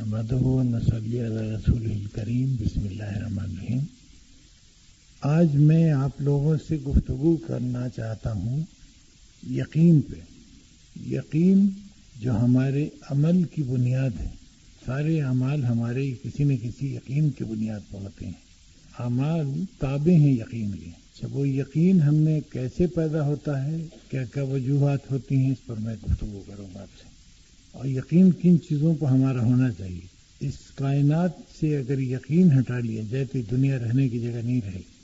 نحمدہ و نصلی علی رسولہ الکریم بسم اللہ الرحمن الرحیم۔ آج میں آپ لوگوں سے گفتگو کرنا چاہتا ہوں یقین پہ۔ یقین جو ہمارے عمل کی بنیاد ہے، سارے اعمال ہمارے کسی نہ کسی یقین کی بنیاد پر ہوتے ہیں۔ اعمال تابع ہیں یقین کے۔ جب وہ یقین ہم میں کیسے پیدا ہوتا ہے، کیا کیا وجوہات ہوتی ہیں، اس پر میں گفتگو کروں گا آپ سے، اور یقین کن چیزوں پر ہمارا ہونا چاہیے۔ اس کائنات سے اگر یقین ہٹا لیا جائے تو دنیا رہنے کی جگہ نہیں رہے گی۔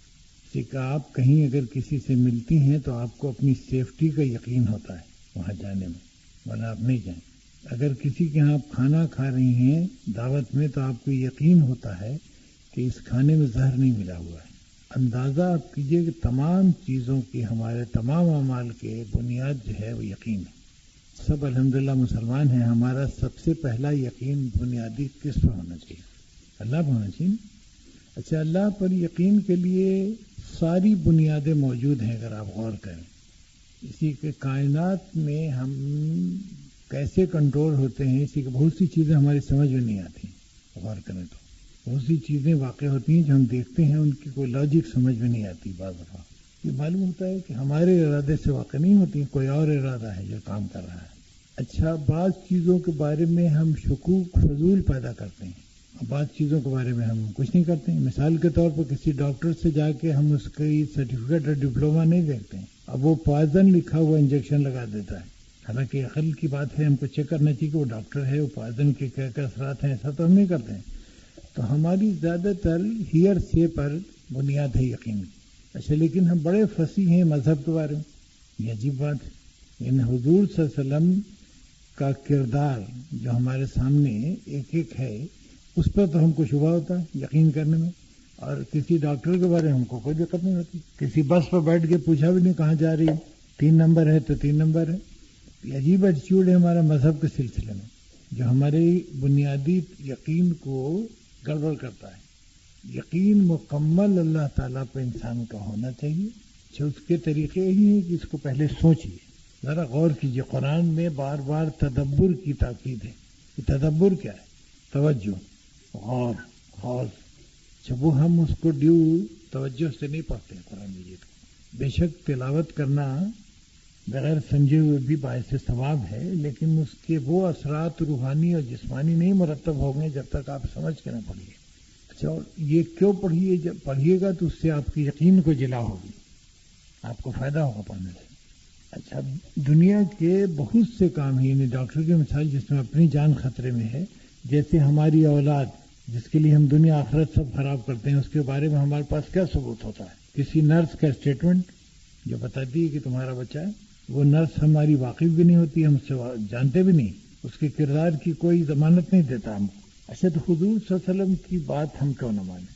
اسی کا آپ کہیں اگر کسی سے ملتی ہیں تو آپ کو اپنی سیفٹی کا یقین ہوتا ہے وہاں جانے میں، ورنہ آپ نہیں جائیں۔ اگر کسی کے ہاں آپ کھانا کھا رہی ہیں دعوت میں تو آپ کو یقین ہوتا ہے کہ اس کھانے میں زہر نہیں ملا ہوا ہے۔ اندازہ آپ کیجئے کہ تمام چیزوں کی، ہمارے تمام اعمال کے بنیاد جو ہے وہ یقین ہے۔ سب الحمدللہ مسلمان ہیں، ہمارا سب سے پہلا یقین بنیادی کس پر ہونا چاہیے؟ اللہ پر ہونا چاہیے۔ اچھا، اللہ پر یقین کے لیے ساری بنیادیں موجود ہیں اگر آپ غور کریں۔ اسی کے کائنات میں ہم کیسے کنٹرول ہوتے ہیں، اسی کی بہت سی چیزیں ہماری سمجھ میں نہیں آتی۔ غور کریں تو بہت سی چیزیں واقع ہوتی ہیں جو ہم دیکھتے ہیں، ان کی کوئی لاجک سمجھ میں نہیں آتی۔ بعض دفعہ یہ معلوم ہوتا ہے کہ ہمارے ارادے سے واقع نہیں ہوتی، کوئی اور ارادہ ہے جو کام کر رہا ہے۔ اچھا، بعض چیزوں کے بارے میں ہم شکوک فضول پیدا کرتے ہیں، اور بعض چیزوں کے بارے میں ہم کچھ نہیں کرتے ہیں۔ مثال کے طور پر کسی ڈاکٹر سے جا کے ہم اس کی سرٹیفکیٹ اور ڈپلوما نہیں دیکھتے ہیں، اب وہ پوائزن لکھا ہوا انجیکشن لگا دیتا ہے۔ حالانکہ عقل کی بات ہے، ہم کو چیک کرنا چاہیے کہ وہ ڈاکٹر ہے، وہ پوائزن کے کیا کیا اثرات ہیں، ایسا تو ہم نہیں کرتے ہیں۔ تو ہماری زیادہ تر ہیئر سے پر بنیاد ہے یقین کی۔ اچھا، لیکن ہم بڑے فصیح ہیں مذہب کے بارے میں، یہ عجیب بات ہے۔ ان حضور صلی اللہ علیہ وسلم کا کردار جو ہمارے سامنے ایک ایک ہے، اس پر تو ہم کو شبہ ہوتا ہے یقین کرنے میں، اور کسی ڈاکٹر کے بارے میں ہم کو کوئی دقت نہیں ہوتی۔ کسی بس پر بیٹھ کے پوچھا بھی نہیں کہاں جا رہی ہے، 3 نمبر ہے تو 3 نمبر ہے۔ یہ عجیب ایٹیچیوڈ ہے ہمارا مذہب کے سلسلے میں، جو ہمارے بنیادی یقین کو گڑبڑ کرتا ہے۔ یقین مکمل اللہ تعالیٰ پہ انسان کا ہونا چاہیے۔ جو اس کے طریقے ہی ہیں کہ اس کو پہلے سوچیے، ذرا غور کیجیے۔ قرآن میں بار بار تدبر کی تاکید ہے۔ کہ تدبر کیا ہے؟ توجہ، غور، خوض۔ جب وہ ہم اس کو ڈیو توجہ سے نہیں پڑھتے ہیں قرآن مجید کو۔ بے شک تلاوت کرنا بغیر سمجھے ہوئے بھی باعث ثواب ہے، لیکن اس کے وہ اثرات روحانی اور جسمانی نہیں مرتب ہوں گے جب تک آپ سمجھ کے نہ پڑھیے۔ اچھا، یہ کیوں پڑھیے؟ جب پڑھیے گا تو اس سے آپ کی یقین کو جلا ہوگی، آپ کو فائدہ ہوگا پڑھنے سے۔ اچھا، دنیا کے بہت سے کام ہیں، یعنی ڈاکٹر کی مثال جس میں اپنی جان خطرے میں ہے، جیسے ہماری اولاد جس کے لیے ہم دنیا آخرت سب خراب کرتے ہیں، اس کے بارے میں ہمارے پاس کیا ثبوت ہوتا ہے؟ کسی نرس کا اسٹیٹمنٹ جو بتاتی ہے کہ تمہارا بچہ ہے، وہ نرس ہماری واقف بھی نہیں ہوتی، ہم سے جانتے بھی نہیں، اس کے کردار کی کوئی ضمانت نہیں دیتا ہم کو۔ اچھا، تو حضور صلی اللہ علیہ وسلم کی بات ہم کیوں نہ مانیں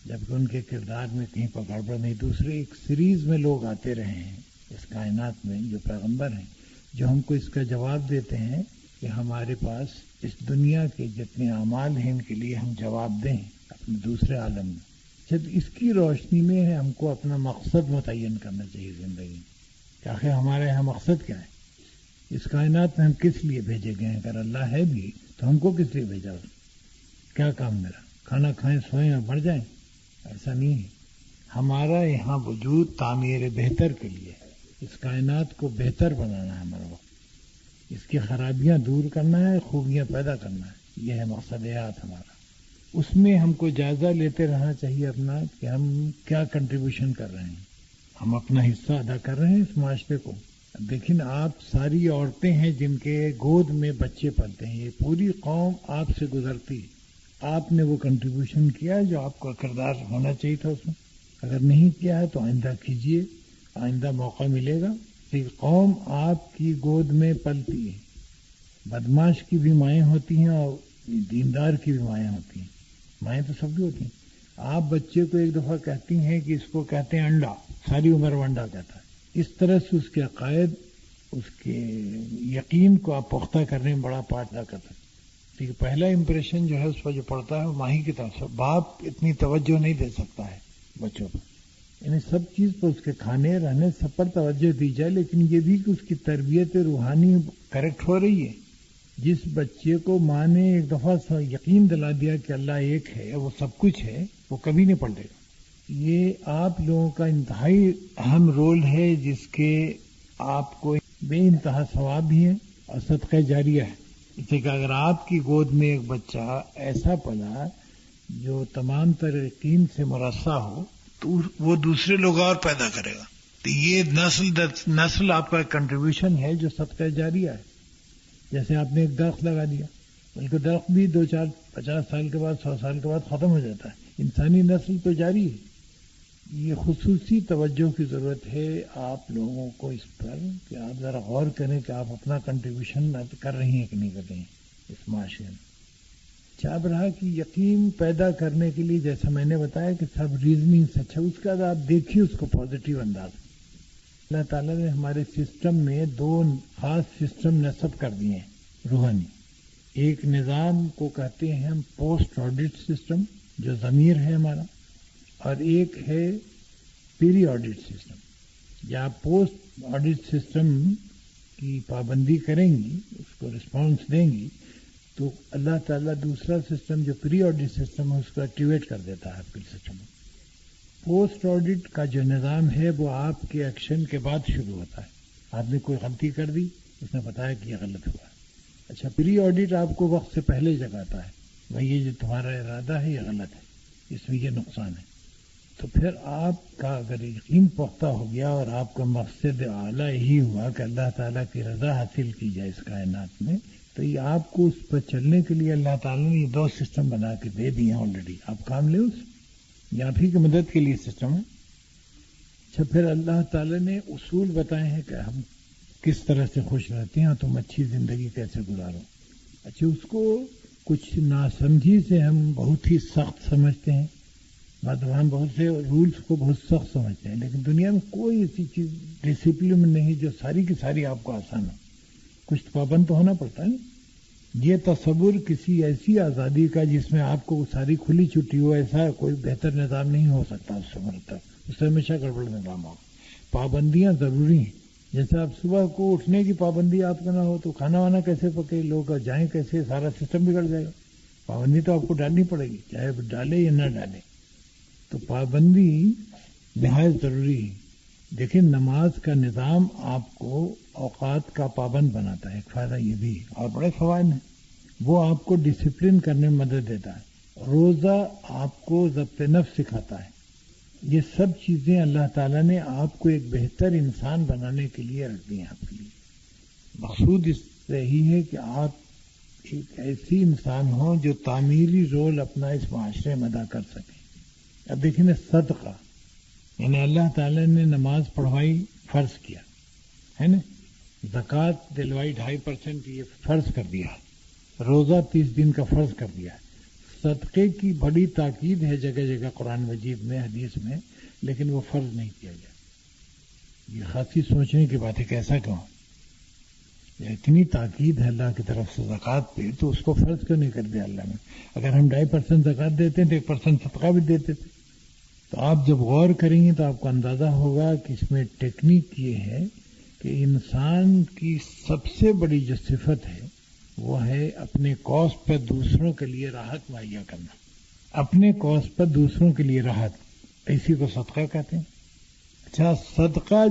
جبکہ ان کے کردار میں کہیں پر گڑبڑ نہیں؟ دوسرے ایک سیریز میں لوگ آتے رہے ہیں اس کائنات میں جو پیغمبر ہیں، جو ہم کو اس کا جواب دیتے ہیں کہ ہمارے پاس اس دنیا کے جتنے اعمال ہیں ان کے لیے ہم جواب دیں اپنے دوسرے عالم میں۔ جب اس کی روشنی میں ہم کو اپنا مقصد متعین کرنا چاہیے زندگی میں کہ آخر ہمارے یہاں مقصد کیا ہے، اس کائنات میں ہم کس لیے بھیجے گئے ہیں؟ اگر اللہ ہے بھی تو ہم کو کس لیے بھیجا؟ کیا کام میرا؟ کھانا کھائیں، سوئیں اور مر جائیں؟ ایسا نہیں ہے۔ ہمارا یہاں وجود تعمیر بہتر کے لیے ہے، اس کائنات کو بہتر بنانا ہے ہمارا وقت، اس کی خرابیاں دور کرنا ہے، خوبیاں پیدا کرنا ہے، یہ ہے مقصد حیات ہمارا۔ اس میں ہم کو جائزہ لیتے رہنا چاہیے اپنا کہ ہم کیا کنٹریبیوشن کر رہے ہیں، ہم اپنا حصہ ادا کر رہے ہیں اس معاشرے کو۔ دیکھیں، آپ ساری عورتیں ہیں جن کے گود میں بچے پلتے ہیں، یہ پوری قوم آپ سے گزرتی، آپ نے وہ کنٹریبیوشن کیا جو آپ کا کردار ہونا چاہیے تھا اس میں۔ اگر نہیں کیا ہے تو آئندہ کیجئے، آئندہ موقع ملے گا۔ کہ قوم آپ کی گود میں پلتی ہے، بدماش کی بھی مائیں ہوتی ہیں اور دیندار کی بھی مائیں ہوتی ہیں، مائیں تو سب کی ہوتی ہیں۔ آپ بچے کو ایک دفعہ کہتی ہیں کہ اس کو کہتے ہیں انڈا، ساری عمر وہ انڈا کہتا ہے۔ اس طرح سے اس کے عقائد، اس کے یقین کو آپ پختہ کرنے میں بڑا پارٹ ادا کرتا ہے۔ ٹھیک ہے، پہلا امپریشن جو ہے اس پر جو پڑتا ہے وہ ماں ہی کی طرف سے۔ باپ اتنی توجہ نہیں دے سکتا ہے بچوں پر، یعنی سب چیز پر اس کے کھانے رہنے سب پر توجہ دی جائے، لیکن یہ بھی کہ اس کی تربیت روحانی کریکٹ ہو رہی ہے، جس بچے کو ماں نے ایک دفعہ یقین دلا دیا کہ اللہ ایک ہے، وہ سب کچھ ہے، وہ کبھی نہیں پلٹے گا۔ یہ آپ لوگوں کا انتہائی اہم رول ہے، جس کے آپ کو بے انتہا ثواب بھی ہے اور صدقہ جاریہ ہے۔ اس لیے کہ اگر آپ کی گود میں ایک بچہ ایسا پلا جو تمام تر یقین سے مرصع ہو، تو وہ دوسرے لوگ اور پیدا کرے گا۔ تو یہ نسل آپ کا کنٹریبیوشن ہے جو صدقہ جاریہ ہے۔ جیسے آپ نے ایک درخت لگا دیا، بلکہ درخت بھی 2-4-50 سال کے بعد 100 سال کے بعد ختم ہو جاتا ہے، انسانی نسل تو جاری ہے۔ یہ خصوصی توجہ کی ضرورت ہے آپ لوگوں کو اس پر کہ آپ ذرا غور کریں کہ آپ اپنا کنٹریبیوشن کر رہی ہیں کہ نہیں کر رہی ہیں اس معاشرے میں۔ اب رہا کہ یقین پیدا کرنے کے لیے جیسا میں نے بتایا کہ سب ریزننگ سے اچھا، اس کا آپ دیکھیے اس کو پازیٹیو انداز۔ اللہ تعالیٰ نے ہمارے سسٹم میں 2 خاص سسٹم نصب کر دیے ہیں روحانی۔ ایک نظام کو کہتے ہیں ہم پوسٹ آڈٹ سسٹم، جو ضمیر ہے ہمارا، اور ایک ہے پیری آڈٹ سسٹم۔ یا آپ پوسٹ آڈٹ سسٹم کی پابندی کریں گی، اس کو رسپانس دیں گی، تو اللہ تعالیٰ دوسرا سسٹم جو پری آڈٹ سسٹم ہے اس کو ایکٹیویٹ کر دیتا ہے آپ کے سسٹم میں۔ پوسٹ آڈٹ کا جو نظام ہے وہ آپ کے ایکشن کے بعد شروع ہوتا ہے۔ آپ نے کوئی غلطی کر دی، اس نے بتایا کہ یہ غلط ہوا۔ اچھا، پری آڈٹ آپ کو وقت سے پہلے جگاتا ہے، بھائی یہ جو تمہارا ارادہ ہے یہ غلط ہے، اس میں یہ نقصان ہے۔ تو پھر آپ کا اگر یقین پختہ ہو گیا اور آپ کا مقصد اعلیٰ یہی ہوا کہ اللہ تعالیٰ کی رضا حاصل کی جائے اس کائنات میں، تو یہ آپ کو اس پر چلنے کے لیے اللہ تعالیٰ نے یہ 2 سسٹم بنا کے دے دیے ہیں آلریڈی۔ آپ کام لیں اس، یہ آپ ہی کی مدد کے لیے سسٹم ہے۔ اچھا، پھر اللہ تعالیٰ نے اصول بتائے ہیں کہ ہم کس طرح سے خوش رہتے ہیں اور تم اچھی زندگی کیسے گزارو۔ اچھا، اس کو کچھ ناسمجھی سے ہم بہت ہی سخت سمجھتے ہیں، مطلب ہم بہت سے رولز کو بہت سخت سمجھتے ہیں، لیکن دنیا میں کوئی ایسی چیز ڈسپلن میں نہیں جو ساری کی ساری آپ کو آسان ہو۔ کچھ پابند تو ہونا پڑتا ہے نا۔ یہ تصور کسی ایسی آزادی کا جس میں آپ کو ساری کھلی چھٹی ہو، ایسا کوئی بہتر نظام نہیں ہو سکتا اس سے مرتب، اس سے ہمیشہ گڑبڑ نظام ہو۔ پابندیاں ضروری ہیں۔ جیسے آپ صبح کو اٹھنے کی پابندی آپ کا نہ ہو تو کھانا وانا کیسے پکے، لوگ جائیں کیسے، سارا سسٹم بگڑ جائے گا۔ پابندی تو آپ کو ڈالنی پڑے گی، چاہے ڈالے یا نہ ڈالے۔ تو پابندی نہایت ضروری ہے۔ دیکھیں، نماز کا نظام آپ کو اوقات کا پابند بناتا ہے، ایک فائدہ یہ بھی ہے، اور بڑے فوائد ہیں۔ وہ آپ کو ڈسپلن کرنے میں مدد دیتا ہے۔ روزہ آپ کو ضبط نفس سکھاتا ہے۔ یہ سب چیزیں اللہ تعالیٰ نے آپ کو ایک بہتر انسان بنانے کے لیے رکھ دی ہیں آپ کے لیے۔ مقصود اس سے ہی ہے کہ آپ ایک ایسی انسان ہوں جو تعمیری رول اپنا اس معاشرے میں ادا کر سکیں۔ اب دیکھیں نا، صدقہ یعنی اللہ تعالیٰ نے نماز پڑھوائی، فرض کیا ہے نا، زکوٰۃ دلوائی 2.5% یہ فرض کر دیا، روزہ 30 دن کا فرض کر دیا۔ صدقے کی بڑی تاکید ہے جگہ جگہ قرآن مجید میں، حدیث میں، لیکن وہ فرض نہیں کیا گیا۔ یہ خاصی سوچنے کی بات ہے کہ ایسا کیوں؟ اتنی تاکید ہے اللہ کی طرف سے زکوٰۃ پہ، تو اس کو فرض کیوں نہیں کر دیا اللہ نے؟ اگر ہم 2.5% زکوٰۃ دیتے ہیں تو 1% صدقہ بھی دیتے تھے۔ تو آپ جب غور کریں گے تو آپ کو اندازہ ہوگا کہ اس میں ٹیکنیک یہ ہے کہ انسان کی سب سے بڑی جو صفت ہے وہ ہے اپنے کاسٹ پر دوسروں کے لیے راحت مہیا کرنا۔ اپنے کاسٹ پر دوسروں کے لیے راحت، اسی کو صدقہ کہتے ہیں۔ اچھا، صدقہ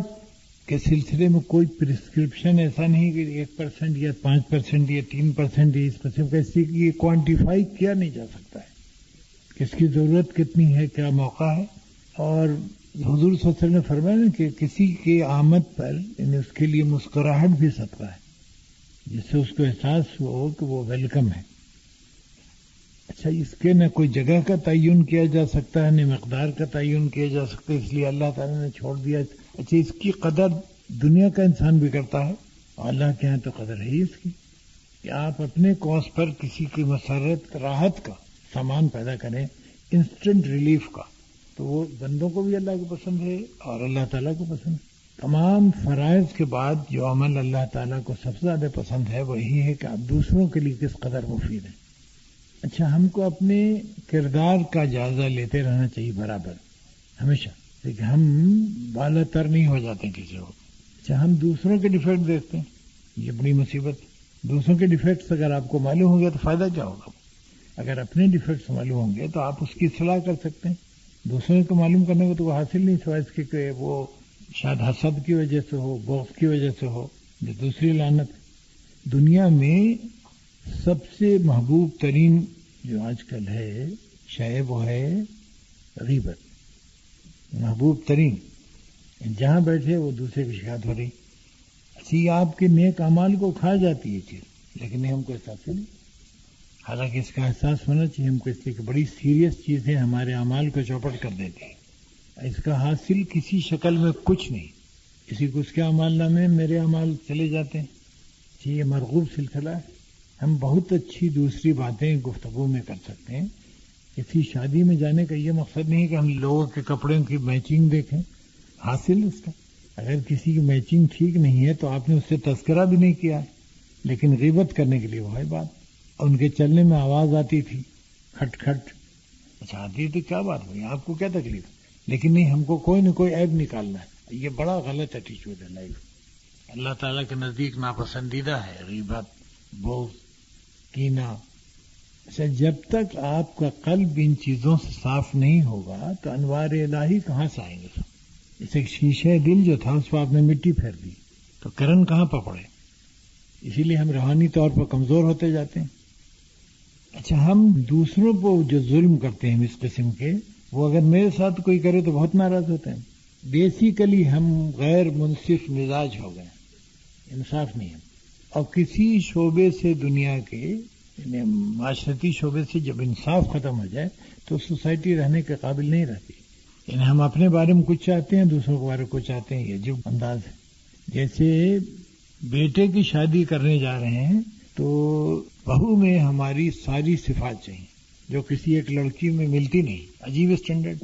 کے سلسلے میں کوئی پرسکرپشن ایسا نہیں کہ 1% یا 5% یا 3% یا اس قسم کا، اسی کی کوانٹیفائی کیا نہیں جا سکتا ہے کہ اس کی ضرورت کتنی ہے، کیا موقع ہے۔ اور حضور صلی اللہ علیہ وسلم نے فرمایا نا کہ کسی کے آمد پر یعنی اس کے لیے مسکراہٹ بھی صدقہ ہے، جس سے اس کو احساس ہو کہ وہ ویلکم ہے۔ اچھا، اس کے نہ کوئی جگہ کا تعین کیا جا سکتا ہے، نہ مقدار کا تعین کیا جا سکتا ہے، اس لیے اللہ تعالیٰ نے چھوڑ دیا۔ اچھا، اس کی قدر دنیا کا انسان بھی کرتا ہے، اور اللہ کے یہاں تو قدر ہے اس کی کہ آپ اپنے کاسٹ پر کسی کی مسرت راحت کا سامان پیدا کریں، انسٹنٹ ریلیف کا، تو وہ بندوں کو بھی اللہ کو پسند ہے اور اللہ تعالیٰ کو پسند ہے۔ تمام فرائض کے بعد جو عمل اللہ تعالیٰ کو سب سے زیادہ پسند ہے وہ یہی ہے کہ آپ دوسروں کے لیے کس قدر مفید ہیں۔ اچھا، ہم کو اپنے کردار کا جائزہ لیتے رہنا چاہیے برابر، ہمیشہ، لیکن ہم بالا تر نہیں ہو جاتے کسی کو۔ اچھا، ہم دوسروں کے ڈیفیکٹ دیکھتے ہیں، یہ بڑی مصیبت۔ دوسروں کے ڈیفیکٹس اگر آپ کو معلوم ہوں گے تو فائدہ کیا ہوگا؟ اگر اپنے ڈیفیکٹس معلوم ہوں گے تو آپ اس کی اصلاح کر سکتے ہیں. دوسروں کو معلوم کرنے کو تو وہ حاصل نہیں سوائے اس کے کہ وہ شاید حسد کی وجہ سے ہو، بغض کی وجہ سے ہو، جو دوسری لعنت. دنیا میں سب سے محبوب ترین جو آج کل ہے شے وہ ہے غیبت. محبوب ترین، جہاں بیٹھے وہ دوسرے کی شکایت ہو رہی. اچھی آپ کے نیک اعمال کو کھا جاتی ہے چیز، لیکن ہم کو احساس نہیں. حالانکہ اس کا احساس ہونا چاہیے ہم کو، اس لیے کہ بڑی سیریس چیزیں ہمارے اعمال کو چوپٹ کر دیتی ہیں. اس کا حاصل کسی شکل میں کچھ نہیں. کسی کو اس کے اعمال نامے میرے اعمال چلے جاتے ہیں. یہ مرغوب سلسلہ ہے. ہم بہت اچھی دوسری باتیں گفتگو میں کر سکتے ہیں. کسی شادی میں جانے کا یہ مقصد نہیں ہے کہ ہم لوگوں کے کپڑوں کی میچنگ دیکھیں. حاصل اس کا اگر کسی کی میچنگ ٹھیک نہیں ہے تو آپ نے اس سے تذکرہ بھی نہیں کیا ہے، لیکن غیبت کرنے کے لیے وہ ہے بات. اور ان کے چلنے میں آواز آتی تھی کھٹ کھٹ. اچھا آتی تھی، کیا بات ہوئی، آپ کو کیا تکلیف؟ لیکن نہیں، ہم کو کوئی نہ کوئی عیب نکالنا ہے. یہ بڑا غلط ایٹیچیوڈ ہے لائف. اللہ تعالیٰ کے نزدیک ناپسندیدہ ہے غیبت، بغض، کینہ. اچھا جب تک آپ کا قلب ان چیزوں سے صاف نہیں ہوگا تو انوار الہی کہاں سے آئیں گے؟ جیسے شیشے دل جو تھا اس پر آپ نے مٹی پھیر دی تو کرن کہاں پر پڑے؟ اسی لیے ہم روحانی طور پر کمزور ہوتے جاتے ہیں. اچھا ہم دوسروں کو جو ظلم کرتے ہیں اس قسم کے، وہ اگر میرے ساتھ کوئی کرے تو بہت ناراض ہوتے ہیں. بیسیکلی ہم غیر منصف مزاج ہو گئے، انصاف نہیں ہے. اور کسی شعبے سے دنیا کے یعنی معاشرتی شعبے سے جب انصاف ختم ہو جائے تو سوسائٹی رہنے کے قابل نہیں رہتی. یعنی ہم اپنے بارے میں کچھ چاہتے ہیں، دوسروں کے بارے میں کچھ چاہتے ہیں. یہ جو انداز ہے، جیسے بیٹے کی شادی کرنے جا رہے ہیں تو بہو میں ہماری ساری صفات چاہیے جو کسی ایک لڑکی میں ملتی نہیں. عجیب اسٹینڈرڈ.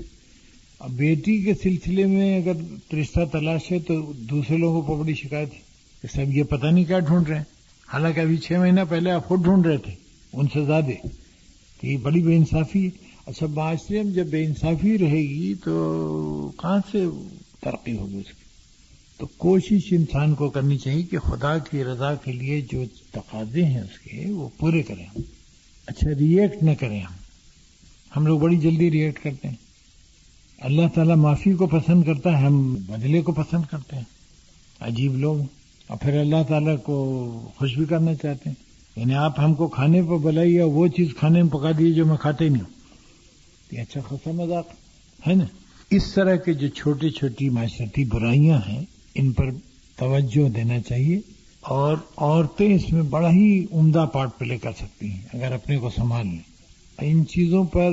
اب بیٹی کے سلسلے میں اگر رشتہ تلاش ہے تو دوسرے لوگوں کو بڑی شکایت ہے کہ سب یہ پتہ نہیں کیا ڈھونڈ رہے ہیں، حالانکہ ابھی 6 مہینہ پہلے آپ خود ڈھونڈ رہے تھے ان سے زیادہ. تو یہ بڑی بے انصافی ہے. اچھا معاشرے میں جب بے انصافی رہے گی تو کہاں سے ترقی ہوگی اس کی؟ تو کوشش انسان کو کرنی چاہیے کہ خدا کی رضا کے لیے جو تقاضے ہیں اس کے وہ پورے کریں. اچھا ریئیکٹ نہ کریں. ہم لوگ بڑی جلدی ریئیکٹ کرتے ہیں. اللہ تعالیٰ معافی کو پسند کرتا ہے، ہم بدلے کو پسند کرتے ہیں. عجیب لوگ. اور پھر اللہ تعالیٰ کو خوش بھی کرنا چاہتے ہیں. یعنی آپ ہم کو کھانے پر بلائیے اور وہ چیز کھانے میں پکا دیے جو میں کھاتے ہی نہیں ہوں. یہ اچھا خاصا مذاق ہے نا. اس طرح کے جو چھوٹی چھوٹی معاشرتی برائیاں ہیں ان پر توجہ دینا چاہیے. اور عورتیں اس میں بڑا ہی عمدہ پارٹ پلے کر سکتی ہیں اگر اپنے کو سنبھال لیں. ان چیزوں پر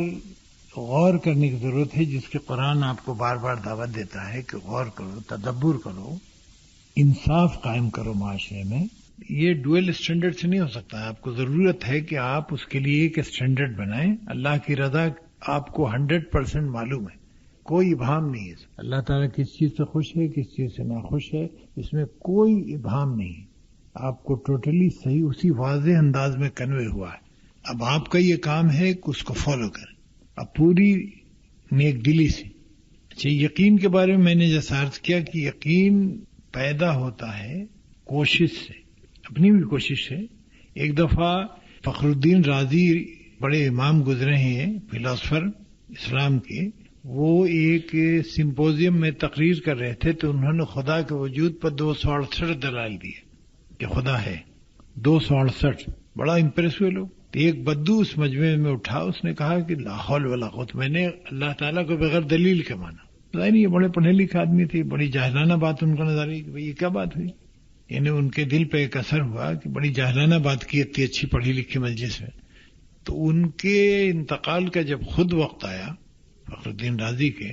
غور کرنے کی ضرورت ہے جس کے قرآن آپ کو بار بار دعوت دیتا ہے کہ غور کرو، تدبر کرو، انصاف قائم کرو معاشرے میں. یہ ڈوئل اسٹینڈرڈ سے نہیں ہو سکتا. آپ کو ضرورت ہے کہ آپ اس کے لیے ایک اسٹینڈرڈ بنائیں. اللہ کی رضا آپ کو 100% معلوم ہے، کوئی ابہام نہیں ہے. اللہ تعالیٰ کس چیز سے خوش ہے، کس چیز سے ناخوش ہے، اس میں کوئی ابہام نہیں. آپ کو ٹوٹلی صحیح اسی واضح انداز میں کنوے ہوا ہے. اب آپ کا یہ کام ہے کہ اس کو فالو کریں اب پوری نیک دلی سے. اچھا یقین کے بارے میں نے جیسا عرض کیا کہ یقین پیدا ہوتا ہے کوشش سے، اپنی بھی کوشش سے. ایک دفعہ فخر الدین رازی بڑے امام گزرے ہیں فلاسفر اسلام کے، وہ ایک سمپوزیم میں تقریر کر رہے تھے تو انہوں نے خدا کے وجود پر 268 دلائل دیے کہ خدا ہے. 268 بڑا امپریس ہوئے لوگ. ایک بدو اس مجمع میں اٹھا، اس نے کہا کہ لا حول ولا قوت، میں نے اللہ تعالیٰ کو بغیر دلیل کے مانا. ظاہر یہ بڑے پڑھے لکھے آدمی تھے، بڑی جاہلانہ بات ان کو نظر آئی کہ بھئی یہ کیا بات ہوئی. یعنی ان کے دل پہ ایک اثر ہوا کہ بڑی جاہلانہ بات کی اتنی اچھی پڑھی لکھی مجلس میں. تو ان کے انتقال کا جب خود وقت آیا فخر الدین رازی کے،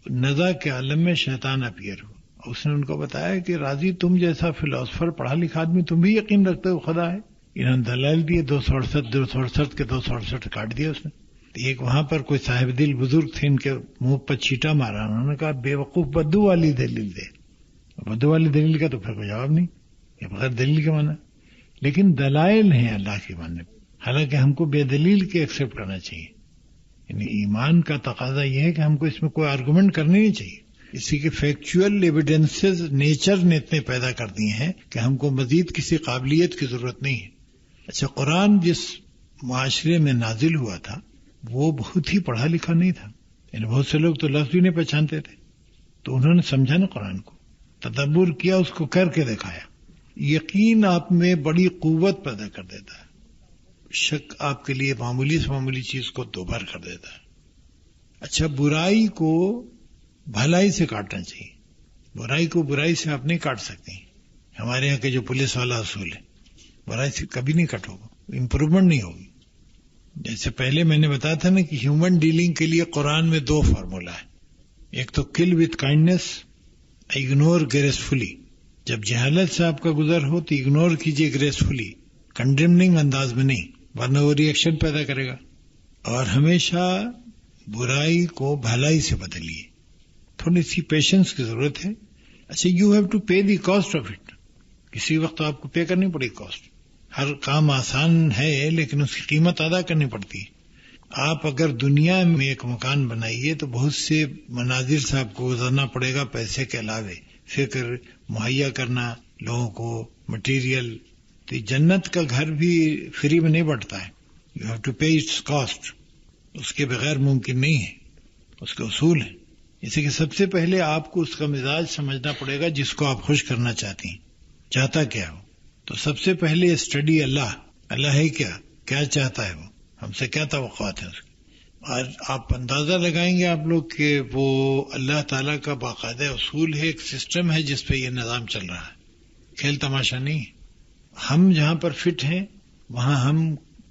نزا کے عالم میں شیطان اپیئر ہوا. اس نے ان کو بتایا کہ رازی تم جیسا فلاسفر پڑھا لکھا آدمی تم بھی یقین رکھتے ہو خدا ہے. انہوں نے دلائل دیے 268 کے 268 کاٹ دیا اس نے. ایک وہاں پر کوئی صاحب دل بزرگ تھے، ان کے منہ پر چھیٹا مارا. انہوں نے کہا بے وقوف بدو والی دلیل دے. بدو والی دلیل کا تو پھر کوئی جواب نہیں، یہ بغیر دلیل کے مانا. لیکن دلائل ہیں اللہ کے ماننے، حالانکہ ہم کو بے دلیل کے ایکسپٹ کرنا چاہیے. یعنی ایمان کا تقاضا یہ ہے کہ ہم کو اس میں کوئی آرگومنٹ کرنے نہیں چاہیے. اسی کے فیکچوئل ایویڈنسز نیچر نے اتنے پیدا کر دیے ہیں کہ ہم کو مزید کسی قابلیت کی ضرورت نہیں ہے. اچھا، قرآن جس معاشرے میں نازل ہوا تھا وہ بہت ہی پڑھا لکھا نہیں تھا، یعنی بہت سے لوگ تو لفظ بھی نہیں پہچانتے تھے، تو انہوں نے سمجھا نا قرآن کو، تدبر کیا، اس کو کر کے دکھایا. یقین آپ میں بڑی قوت پیدا کر دیتا ہے، شک آپ کے لیے معمولی سے معمولی چیز کو دوبھر کر دیتا ہے. اچھا، برائی کو بھلائی سے کاٹنا چاہیے، برائی کو برائی سے آپ نہیں کاٹ سکتے. ہمارے یہاں کے جو پولیس والا اصول ہے، برائی سے کبھی نہیں کٹو گا، امپروومنٹ نہیں ہوگی. جیسے پہلے میں نے بتایا تھا نا کہ ہیومن ڈیلنگ کے لیے قرآن میں 2 فارمولا ہے. ایک تو کل وتھ کائنڈنس، اگنور گریسفلی. جب جہالت سے آپ کا گزر ہو تو اگنور کیجیے گریسفلی، کنڈیمنگ انداز میں نہیں، ورنہ وہ ری ایکشن پیدا کرے گا. اور ہمیشہ برائی کو بھلائی سے بدلیے. تھوڑی سی پیشنس کی ضرورت ہے. اچھا، you have to pay the cost of it. کسی وقت آپ کو پے کرنی پڑے کاسٹ. ہر کام آسان ہے لیکن اس کی قیمت ادا کرنی پڑتی ہے. آپ اگر دنیا میں ایک مکان بنائیے تو بہت سے مناظر سے آپ کو گزرنا پڑے گا، پیسے کے علاوہ فکر مہیا کرنا لوگوں کو، مٹیریل. تو جنت کا گھر بھی فری میں نہیں بڑھتا ہے، you have to pay its cost. اس کے بغیر ممکن نہیں ہے، اس کے اصول ہیں. اسی کہ سب سے پہلے آپ کو اس کا مزاج سمجھنا پڑے گا جس کو آپ خوش کرنا چاہتی ہیں، چاہتا کیا ہو. تو سب سے پہلے اسٹڈی اللہ ہے کیا چاہتا ہے، وہ ہم سے کیا توقعات ہیں اس کی. اور آپ اندازہ لگائیں گے آپ لوگ کہ وہ اللہ تعالیٰ کا باقاعدہ اصول ہے، ایک سسٹم ہے جس پہ یہ نظام چل رہا ہے، کھیل تماشا نہیں ہے. ہم جہاں پر فٹ ہیں وہاں ہم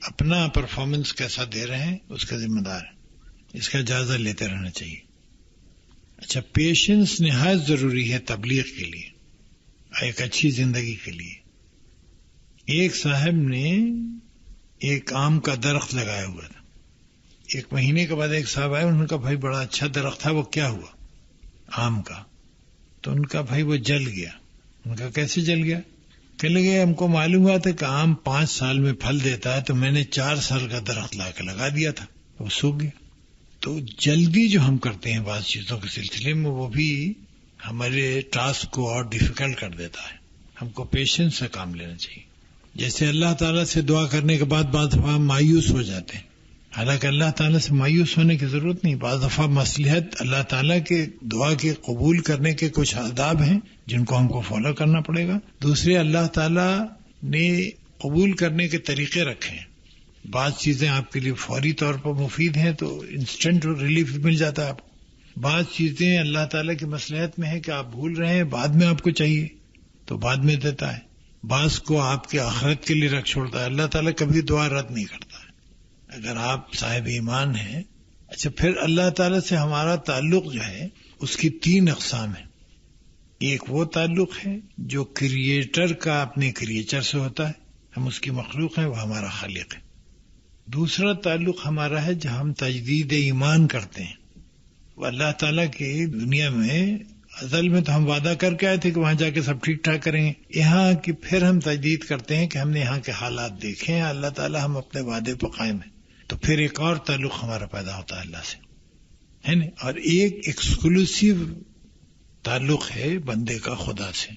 اپنا پرفارمنس کیسا دے رہے ہیں اس کا ذمہ دار ہے، اس کا جائزہ لیتے رہنا چاہیے. اچھا، پیشنس نہایت ضروری ہے تبلیغ کے لیے، ایک اچھی زندگی کے لیے. ایک صاحب نے ایک آم کا درخت لگایا ہوا تھا. 1 مہینے کے بعد ایک صاحب آئے، انہوں نے کہا بھائی بڑا اچھا درخت تھا، وہ کیا ہوا آم کا؟ تو ان کا بھائی وہ جل گیا. ان کا کیسے جل گیا؟ کہنے لگے ہم کو معلوم ہوا تھا کہ آم 5 سال میں پھل دیتا ہے، تو میں نے 4 سال کا درخت لا کے لگا دیا تھا، وہ سوکھ گیا. تو جلدی جو ہم کرتے ہیں بعض چیزوں کے سلسلے میں، وہ بھی ہمارے ٹاسک کو اور ڈیفیکلٹ کر دیتا ہے. ہم کو پیشنس سے کام لینا چاہیے. جیسے اللہ تعالیٰ سے دعا کرنے کے بعد بعض دفعہ مایوس ہو جاتے ہیں، حالانکہ اللہ تعالیٰ سے مایوس ہونے کی ضرورت نہیں. بعض دفعہ مصلحت اللہ تعالیٰ کے دعا کے قبول کرنے کے کچھ آداب ہیں جن کو ہم کو فالو کرنا پڑے گا. دوسرے، اللہ تعالیٰ نے قبول کرنے کے طریقے رکھے ہیں. بعض چیزیں آپ کے لیے فوری طور پر مفید ہیں تو انسٹنٹ ریلیف مل جاتا ہے آپ کو. بعض چیزیں اللہ تعالیٰ کی مصلحت میں ہے کہ آپ بھول رہے ہیں، بعد میں آپ کو چاہیے تو بعد میں دیتا ہے. بعض کو آپ کے آخرت کے لیے رکھ چھوڑتا ہے. اللہ تعالیٰ کبھی دعا رد نہیں کرتا ہے اگر آپ صاحب ایمان ہیں. اچھا، پھر اللہ تعالیٰ سے ہمارا تعلق جو ہے اس کی 3 اقسام ہیں. ایک وہ تعلق ہے جو کریٹر کا اپنے کریچر سے ہوتا ہے، ہم اس کی مخلوق ہیں، وہ ہمارا خالق ہے. دوسرا تعلق ہمارا ہے جو ہم تجدید ایمان کرتے ہیں. وہ اللہ تعالیٰ کی دنیا میں ازل میں تو ہم وعدہ کر کے آئے تھے کہ وہاں جا کے سب ٹھیک ٹھاک کریں گے. یہاں کی پھر ہم تجدید کرتے ہیں کہ ہم نے یہاں کے حالات دیکھے ہیں، اللہ تعالیٰ ہم اپنے وعدے پر قائم ہیں. تو پھر ایک اور تعلق ہمارا پیدا ہوتا ہے اللہ سے، ہے نا. اور ایک ایکسکلوسیو تعلق ہے بندے کا خدا سے،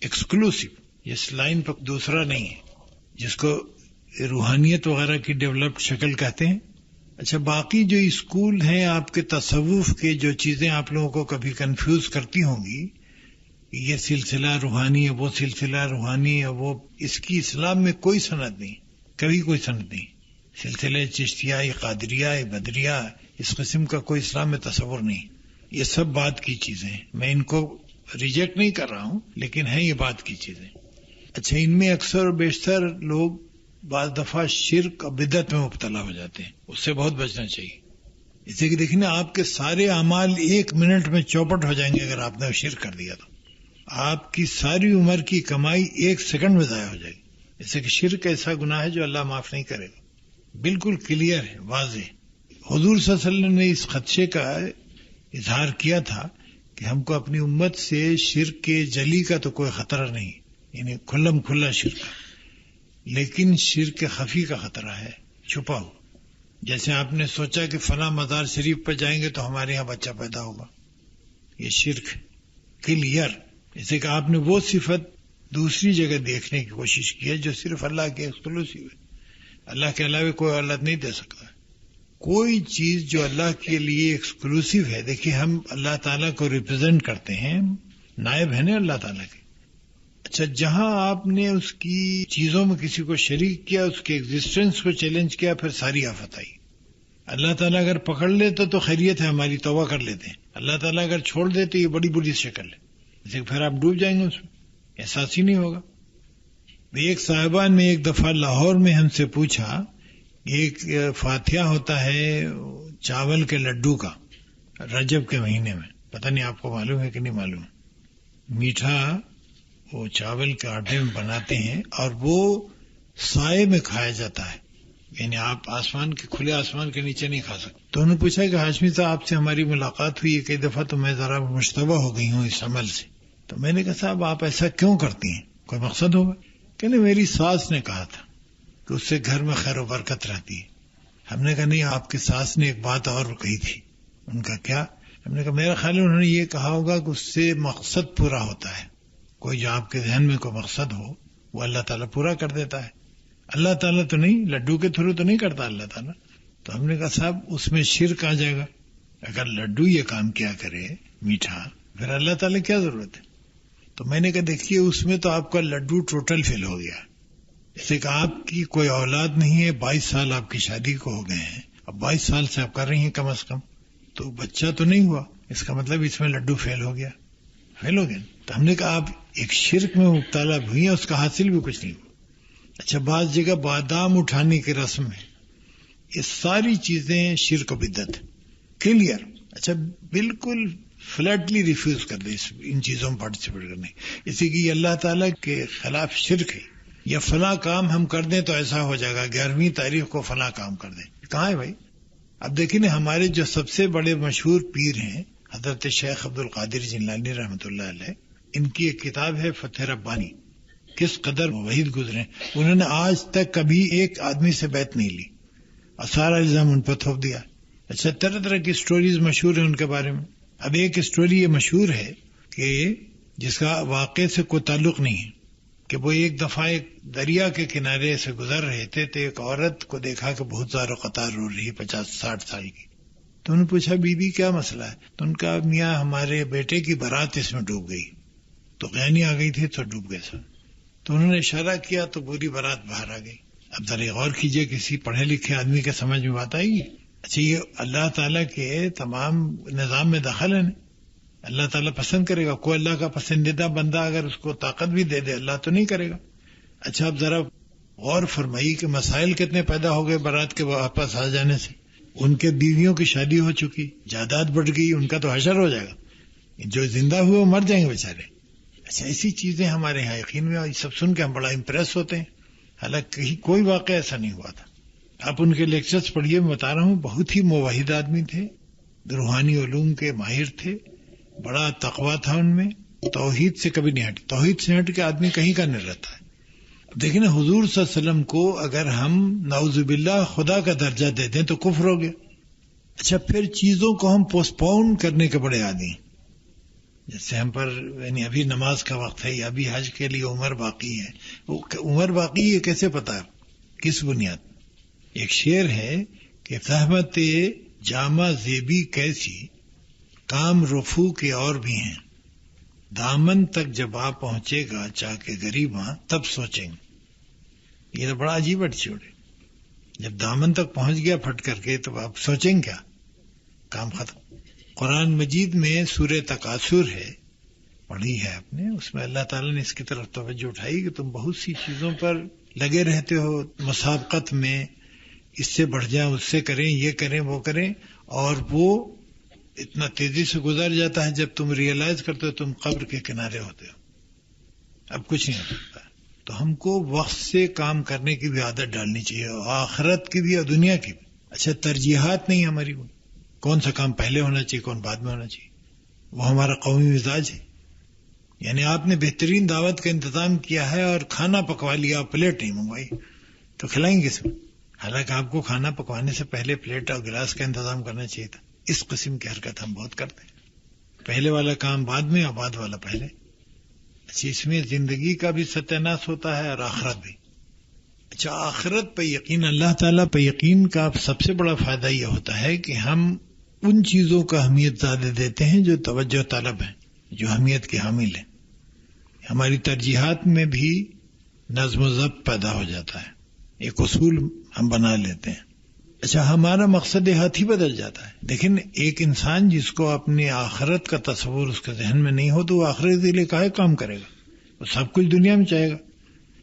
ایکسکلوسیو. اس لائن پر دوسرا نہیں ہے، جس کو روحانیت وغیرہ کی ڈیولپڈ شکل کہتے ہیں. اچھا، باقی جو اسکول ہیں آپ کے تصوف کے، جو چیزیں آپ لوگوں کو کبھی کنفیوز کرتی ہوں گی، یہ سلسلہ روحانی ہے، وہ سلسلہ روحانی ہے، وہ اس کی اسلام میں کوئی سند نہیں، کبھی کوئی سند نہیں. سلسلہ چشتیہ، قادریہ، بدریہ، اس قسم کا کوئی اسلام میں تصور نہیں. یہ سب بات کی چیزیں ہیں، میں ان کو ریجیکٹ نہیں کر رہا ہوں، لیکن ہیں یہ بات کی چیزیں. اچھا، ان میں اکثر و بیشتر لوگ بعض دفعہ شرک اور بدعت میں مبتلا ہو جاتے ہیں، اس سے بہت بچنا چاہیے. اسے کہ دیکھیں آپ کے سارے اعمال 1 منٹ میں چوپٹ ہو جائیں گے اگر آپ نے شرک کر دیا تو. آپ کی ساری عمر کی کمائی 1 سیکنڈ میں ضائع ہو جائے گی. اسے کہ شرک ایسا گناہ ہے جو اللہ معاف نہیں کرے گا. بالکل کلیئر ہے، واضح. حضور صلی اللہ علیہ وسلم نے اس خدشے کا اظہار کیا تھا کہ ہم کو اپنی امت سے شرک کے جلی کا تو کوئی خطرہ نہیں، یعنی کھلم کھلا شرک، لیکن شرک خفی کا خطرہ ہے، چھپا ہو. جیسے آپ نے سوچا کہ فلاں مزار شریف پہ جائیں گے تو ہمارے یہاں بچہ پیدا ہوگا، یہ شرک کلیئر. جیسے کہ آپ نے وہ صفت دوسری جگہ دیکھنے کی کوشش کی ہے جو صرف اللہ کے ایکسکلوسیو ہے. اللہ کے علاوہ کوئی اولاد نہیں دے سکتا. کوئی چیز جو اللہ کے لیے ایکسکلوسیو ہے، دیکھیے ہم اللہ تعالیٰ کو ریپرزینٹ کرتے ہیں، نائب ہیں نا اللہ تعالیٰ کے. اچھا، جہاں آپ نے اس کی چیزوں میں کسی کو شریک کیا، اس کے ایگزسٹنس کو چیلنج کیا، پھر ساری آفت آئی. اللہ تعالیٰ اگر پکڑ لیتے تو خیریت ہے، ہماری توبہ کر لیتے ہیں. اللہ تعالیٰ اگر چھوڑ دیتے یہ بڑی بری شکل ہے، جیسے پھر آپ ڈوب جائیں گے، اس میں احساس ہی نہیں ہوگا. ایک صاحبان نے ایک دفعہ لاہور میں ہم سے پوچھا، ایک فاتحہ ہوتا ہے چاول کے لڈو کا رجب کے مہینے میں، پتہ نہیں آپ کو معلوم ہے کہ نہیں معلوم. میٹھا وہ چاول کے آٹے میں بناتے ہیں اور وہ سائے میں کھایا جاتا ہے، یعنی آپ آسمان کے کھلے آسمان کے نیچے نہیں کھا سکتے. تو انہوں نے پوچھا کہ ہاشمی صاحب آپ سے ہماری ملاقات ہوئی ہے کئی دفعہ، تو میں ذرا مشتبہ ہو گئی ہوں اس عمل سے. تو میں نے کہا صاحب آپ ایسا کیوں کرتی ہیں، کوئی مقصد ہوگا؟ کہ میری ساس نے کہا تھا کہ اس سے گھر میں خیر و برکت رہتی ہے. ہم نے کہا نہیں، آپ کی ساس نے ایک بات اور کہی تھی. ان کا کیا؟ ہم نے کہا میرا خیال ہے انہوں نے یہ کہا ہوگا کہ اس سے مقصد پورا ہوتا ہے. کوئی جو آپ کے ذہن میں کوئی مقصد ہو وہ اللہ تعالیٰ پورا کر دیتا ہے. اللہ تعالیٰ تو نہیں، لڈو کے تھرو تو نہیں کرتا اللہ تعالیٰ. تو ہم نے کہا صاحب اس میں شرک آ جائے گا. اگر لڈو یہ کام کیا کرے میٹھا، پھر اللہ تعالیٰ کیا ضرورت ہے؟ تو میں نے کہا دیکھیے اس میں تو آپ کا لڈو ٹوٹل فیل ہو گیا. جیسے کہ آپ کی کوئی اولاد نہیں ہے، 22 سال آپ کی شادی کو ہو گئے ہیں، اب 22 سال سے آپ کر رہی ہیں کم از کم، تو بچہ تو نہیں ہوا، اس کا مطلب اس میں لڈو فیل ہو گیا. فیل ہو گیا. تو ہم نے کہا آپ ایک شرک میں مبتلا ہوئی ہیں، اس کا حاصل بھی کچھ نہیں ہوا. اچھا، بعض جگہ بادام اٹھانے کی رسم ہے، یہ ساری چیزیں شرک و بدعت کلیئر. اچھا، بالکل فلیٹلی ریفیوز کر دیں ان چیزوں میں پارٹیسپیٹ کرنے، اسی کی یہ اللہ تعالیٰ کے خلاف شرک ہے. یا فلاں کام ہم کر دیں تو ایسا ہو جائے گا، 11ویں تاریخ کو فلاں کام کر دیں. کہاں ہے بھائی؟ اب دیکھیں نا، ہمارے جو سب سے بڑے مشہور پیر ہیں حضرت شیخ عبد القادر جیلانی رحمۃ اللہ علیہ، ان کی ایک کتاب ہے فتح ربانی، کس قدر وحید گزرے. انہوں نے آج تک کبھی ایک آدمی سے بیعت نہیں لی اور سارا الزام ان پر تھوپ دیا. اچھا، طرح طرح کی سٹوریز مشہور ہیں ان کے بارے میں. اب ایک سٹوری یہ مشہور ہے کہ جس کا واقعے سے کوئی تعلق نہیں ہے، کہ وہ ایک دفعہ ایک دریا کے کنارے سے گزر رہے تھے تو ایک عورت کو دیکھا کہ بہت زیادہ قطار رو رہی ہے، 50-60 سال کی. تو انہوں نے پوچھا بی بی کیا مسئلہ ہے؟ تو ان کا میاں ہمارے بیٹے کی بارات اس میں ڈوب گئی، تو غینی آ گئی تھی تو ڈوب گئے سر. تو انہوں نے اشارہ کیا تو پوری بارات باہر آ گئی. اب ذرا غور کیجئے، کسی پڑھے لکھے آدمی کے سمجھ میں بات آئے گی؟ اچھا، یہ اللہ تعالیٰ کے تمام نظام میں دخل ہے نا. اللہ تعالیٰ پسند کرے گا؟ کوئی اللہ کا پسندیدہ بندہ اگر اس کو طاقت بھی دے دے، اللہ تو نہیں کرے گا. اچھا، اب ذرا غور فرمائی کہ مسائل کتنے پیدا ہو گئے بارات کے واپس آ جانے سے. ان کے بیویوں کی شادی ہو چکی، جائیداد بڑھ گئی، ان کا تو حشر ہو جائے گا. جو زندہ ہوئے وہ مر جائیں گے بیچارے. اچھا، ایسی چیزیں ہمارے یہاں یقین میں، یہ سب سن کے ہم بڑا امپریس ہوتے ہیں، حالانکہ کہیں کوئی واقعہ ایسا نہیں ہوا تھا. آپ ان کے لیکچرز پڑھیے، میں بتا رہا ہوں، بہت ہی موحد آدمی تھے، روحانی علوم کے ماہر تھے، بڑا تقویٰ تھا ان میں، توحید سے کبھی نہیں ہٹے. توحید سے ہٹ کے آدمی کہیں کا نہیں رہتا ہے. دیکھیں نا، حضور صلی اللہ علیہ وسلم کو اگر ہم نعوذ باللہ خدا کا درجہ دے دیں تو کفر ہو گیا. اچھا، پھر چیزوں کو ہم پوسٹ پون کرنے کے بڑے عادی ہیں. جیسے ہم پر یعنی ابھی نماز کا وقت ہے یا ابھی حج کے لیے عمر باقی ہے. وہ عمر باقی ہے کیسے پتا ہے؟ کس بنیاد؟ ایک شعر ہے کہ زحمت جامہ زیبی کیسی، کام رفو کے اور بھی ہیں، دامن تک جب آ پہنچے گا چاہ کے غریباں تب سوچیں گے. یہ تو بڑا عجیب ایٹیٹیوڈ ہے. جب دامن تک پہنچ گیا پھٹ کر کے تو آپ سوچیں کیا؟ کام ختم. قرآن مجید میں سورہ تکاثر ہے، پڑھی ہے آپ نے، اس میں اللہ تعالیٰ نے اس کی طرف توجہ اٹھائی کہ تم بہت سی چیزوں پر لگے رہتے ہو، مسابقت میں، اس سے بڑھ جائیں، اس سے کریں، یہ کریں، وہ کریں، اور وہ اتنا تیزی سے گزر جاتا ہے جب تم ریئلائز کرتے ہو تم قبر کے کنارے ہوتے ہو، اب کچھ نہیں ہو سکتا. تو ہم کو وقت سے کام کرنے کی بھی عادت ڈالنی چاہیے، آخرت کی بھی اور دنیا کی بھی. اچھا، ترجیحات نہیں ہماری، کون سا کام پہلے ہونا چاہیے کون بعد میں ہونا چاہیے، وہ ہمارا قومی مزاج ہے. یعنی آپ نے بہترین دعوت کا انتظام کیا ہے اور کھانا پکوا لیا، پلیٹ نہیں منگوائی، تو کھلائیں گے اس میں؟ حالانکہ آپ کو کھانا پکوانے سے پہلے پلیٹ اور گلاس کا انتظام کرنا چاہیے تھا. اس قسم کی حرکت ہم بہت کرتے ہیں، پہلے والا کام بعد میں اور بعد والا پہلے. اچھا، اس میں زندگی کا بھی ستیہ ناش ہوتا ہے اور آخرت بھی. اچھا، آخرت پہ یقین، اللہ تعالیٰ پہ یقین کا سب سے بڑا فائدہ یہ ہوتا ہے کہ ہم ان چیزوں کا اہمیت زیادہ دیتے ہیں جو توجہ طلب ہیں، جو اہمیت کے حامل ہیں. ہماری ترجیحات میں بھی نظم و ضبط پیدا ہو جاتا ہے، ایک اصول ہم بنا لیتے ہیں. اچھا، ہمارا مقصد ہاتھ ہی بدل جاتا ہے. لیکن ایک انسان جس کو اپنی آخرت کا تصور اس کے ذہن میں نہیں ہو تو وہ آخرت کے لیے کاہے کام کرے گا؟ وہ سب کچھ دنیا میں چاہے گا.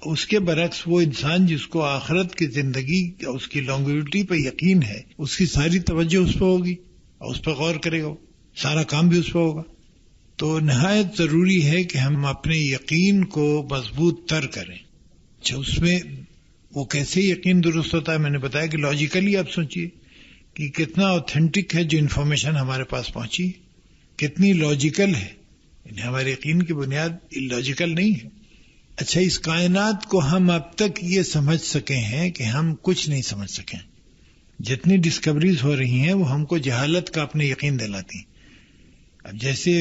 اس کے برعکس وہ انسان جس کو آخرت کی زندگی، اس کی لانگیوٹی پہ یقین ہے، اس کی ساری توجہ اس پہ ہوگی اور اس پہ غور کرے گا، سارا کام بھی اس پہ ہوگا. تو نہایت ضروری ہے کہ ہم اپنے یقین کو مضبوط تر کریں. اچھا، اس میں وہ کیسے یقین درست ہوتا ہے؟ میں نے بتایا کہ لاجیکلی آپ سوچئے کہ کتنا اوتھینٹک ہے جو انفارمیشن ہمارے پاس پہنچی، کتنی لاجیکل ہے. یعنی ہمارے یقین کی بنیاد لاجیکل نہیں ہے. اچھا، اس کائنات کو ہم اب تک یہ سمجھ سکے ہیں کہ ہم کچھ نہیں سمجھ سکیں. جتنی ڈسکوریز ہو رہی ہیں وہ ہم کو جہالت کا اپنے یقین دلاتی ہیں. اب جیسے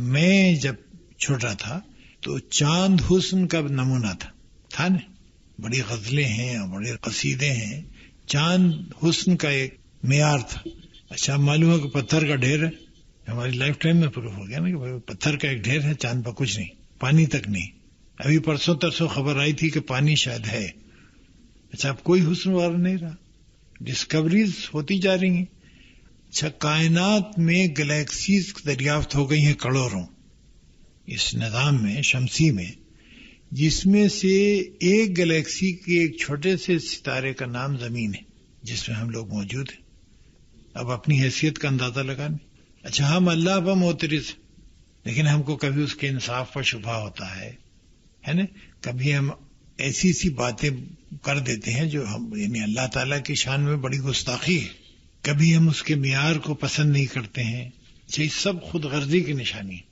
میں جب چھوٹا تھا تو چاند حسن کا نمونہ تھا نا، بڑی غزلیں ہیں اور بڑے قصیدے ہیں. چاند حسن کا ایک معیار تھا. اچھا، معلوم ہے کہ پتھر کا ڈھیر ہے. ہماری لائف ٹائم میں پروف ہو گیا نا کہ پتھر کا ایک ڈھیر ہے، چاند پر کچھ نہیں، پانی تک نہیں. ابھی پرسوں ترسوں خبر آئی تھی کہ پانی شاید ہے. اچھا، اب کوئی حسن وار نہیں رہا، ڈسکوریز ہوتی جا رہی ہیں. اچھا، کائنات میں گلیکسیز دریافت ہو گئی ہیں کروڑوں اس نظام میں شمسی میں، جس میں سے ایک گلیکسی کے ایک چھوٹے سے ستارے کا نام زمین ہے جس میں ہم لوگ موجود ہیں. اب اپنی حیثیت کا اندازہ لگانے. اچھا، ہم اللہ پر معترض ہیں، لیکن ہم کو کبھی اس کے انصاف پر شبہ ہوتا ہے نا. کبھی ہم ایسی سی باتیں کر دیتے ہیں جو ہم، یعنی اللہ تعالیٰ کی شان میں بڑی گستاخی ہے. کبھی ہم اس کے معیار کو پسند نہیں کرتے ہیں. یہ سب خود غرضی کی نشانی ہے.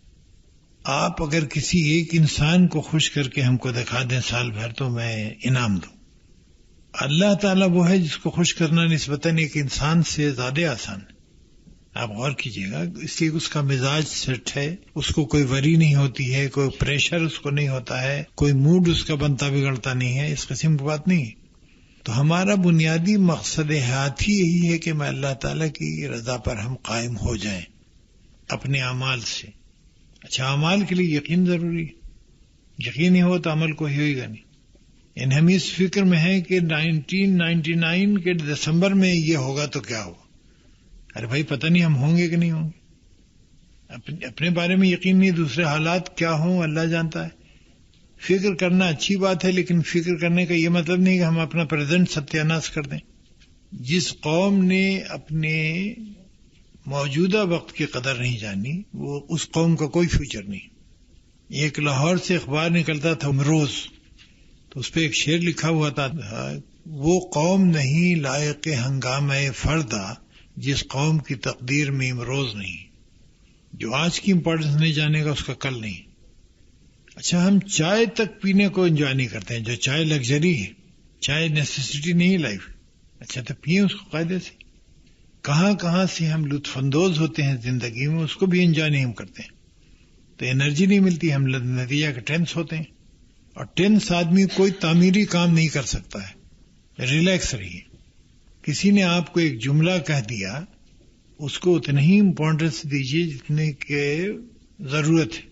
آپ اگر کسی ایک انسان کو خوش کر کے ہم کو دکھا دیں سال بھر تو میں انعام دوں. اللہ تعالیٰ وہ ہے جس کو خوش کرنا نسبتاً ایک انسان سے زیادہ آسان ہے. آپ غور کیجئے گا، اس لیے اس کا مزاج سیٹ ہے، اس کو کوئی وری نہیں ہوتی ہے، کوئی پریشر اس کو نہیں ہوتا ہے، کوئی موڈ اس کا بنتا بگڑتا نہیں ہے. اس قسم کی بات نہیں ہے. تو ہمارا بنیادی مقصد حیات ہی یہی ہے کہ میں اللہ تعالیٰ کی رضا پر ہم قائم ہو جائیں اپنے اعمال سے. اچھا، اعمال کے لیے یقین ضروری ہے. یقین نہیں ہو تو عمل کوئی ہوئے گا نہیں. یعنی ہم اس فکر میں ہیں کہ 1999 کے دسمبر میں یہ ہوگا تو کیا ہوگا. ارے بھائی، پتہ نہیں ہم ہوں گے کہ نہیں ہوں گے. اپنے بارے میں یقین نہیں، دوسرے حالات کیا ہوں اللہ جانتا ہے. فکر کرنا اچھی بات ہے، لیکن فکر کرنے کا یہ مطلب نہیں کہ ہم اپنا پریزنٹ ستیہ ناش کر دیں. جس قوم نے اپنے موجودہ وقت کی قدر نہیں جانی، وہ اس قوم کا کوئی فیوچر نہیں. ایک لاہور سے اخبار نکلتا تھا امروز، تو اس پہ ایک شعر لکھا ہوا تھا، وہ قوم نہیں لائق ہنگامہ فردا جس قوم کی تقدیر میں امروز نہیں. جو آج کی امپورٹنس نہیں جانے گا اس کا کل نہیں. اچھا، ہم چائے تک پینے کو انجوائے نہیں کرتے ہیں. جو چائے لگژری ہے، چائے نیسیسٹی نہیں لائف. اچھا، تو پیئیں اس کو قاعدے سے. کہاں کہاں سے ہم لطف اندوز ہوتے ہیں زندگی میں، اس کو بھی انجوائے نہیں ہم کرتے ہیں. تو انرجی نہیں ملتی، ہم نتیجہ کے ٹینس ہوتے ہیں. اور ٹینس آدمی کوئی تعمیری کام نہیں کر سکتا ہے. ریلیکس رہیے. کسی نے آپ کو ایک جملہ کہہ دیا، اس کو اتنی ہی امپورٹنس دیجیے جتنے کے ضرورت ہے.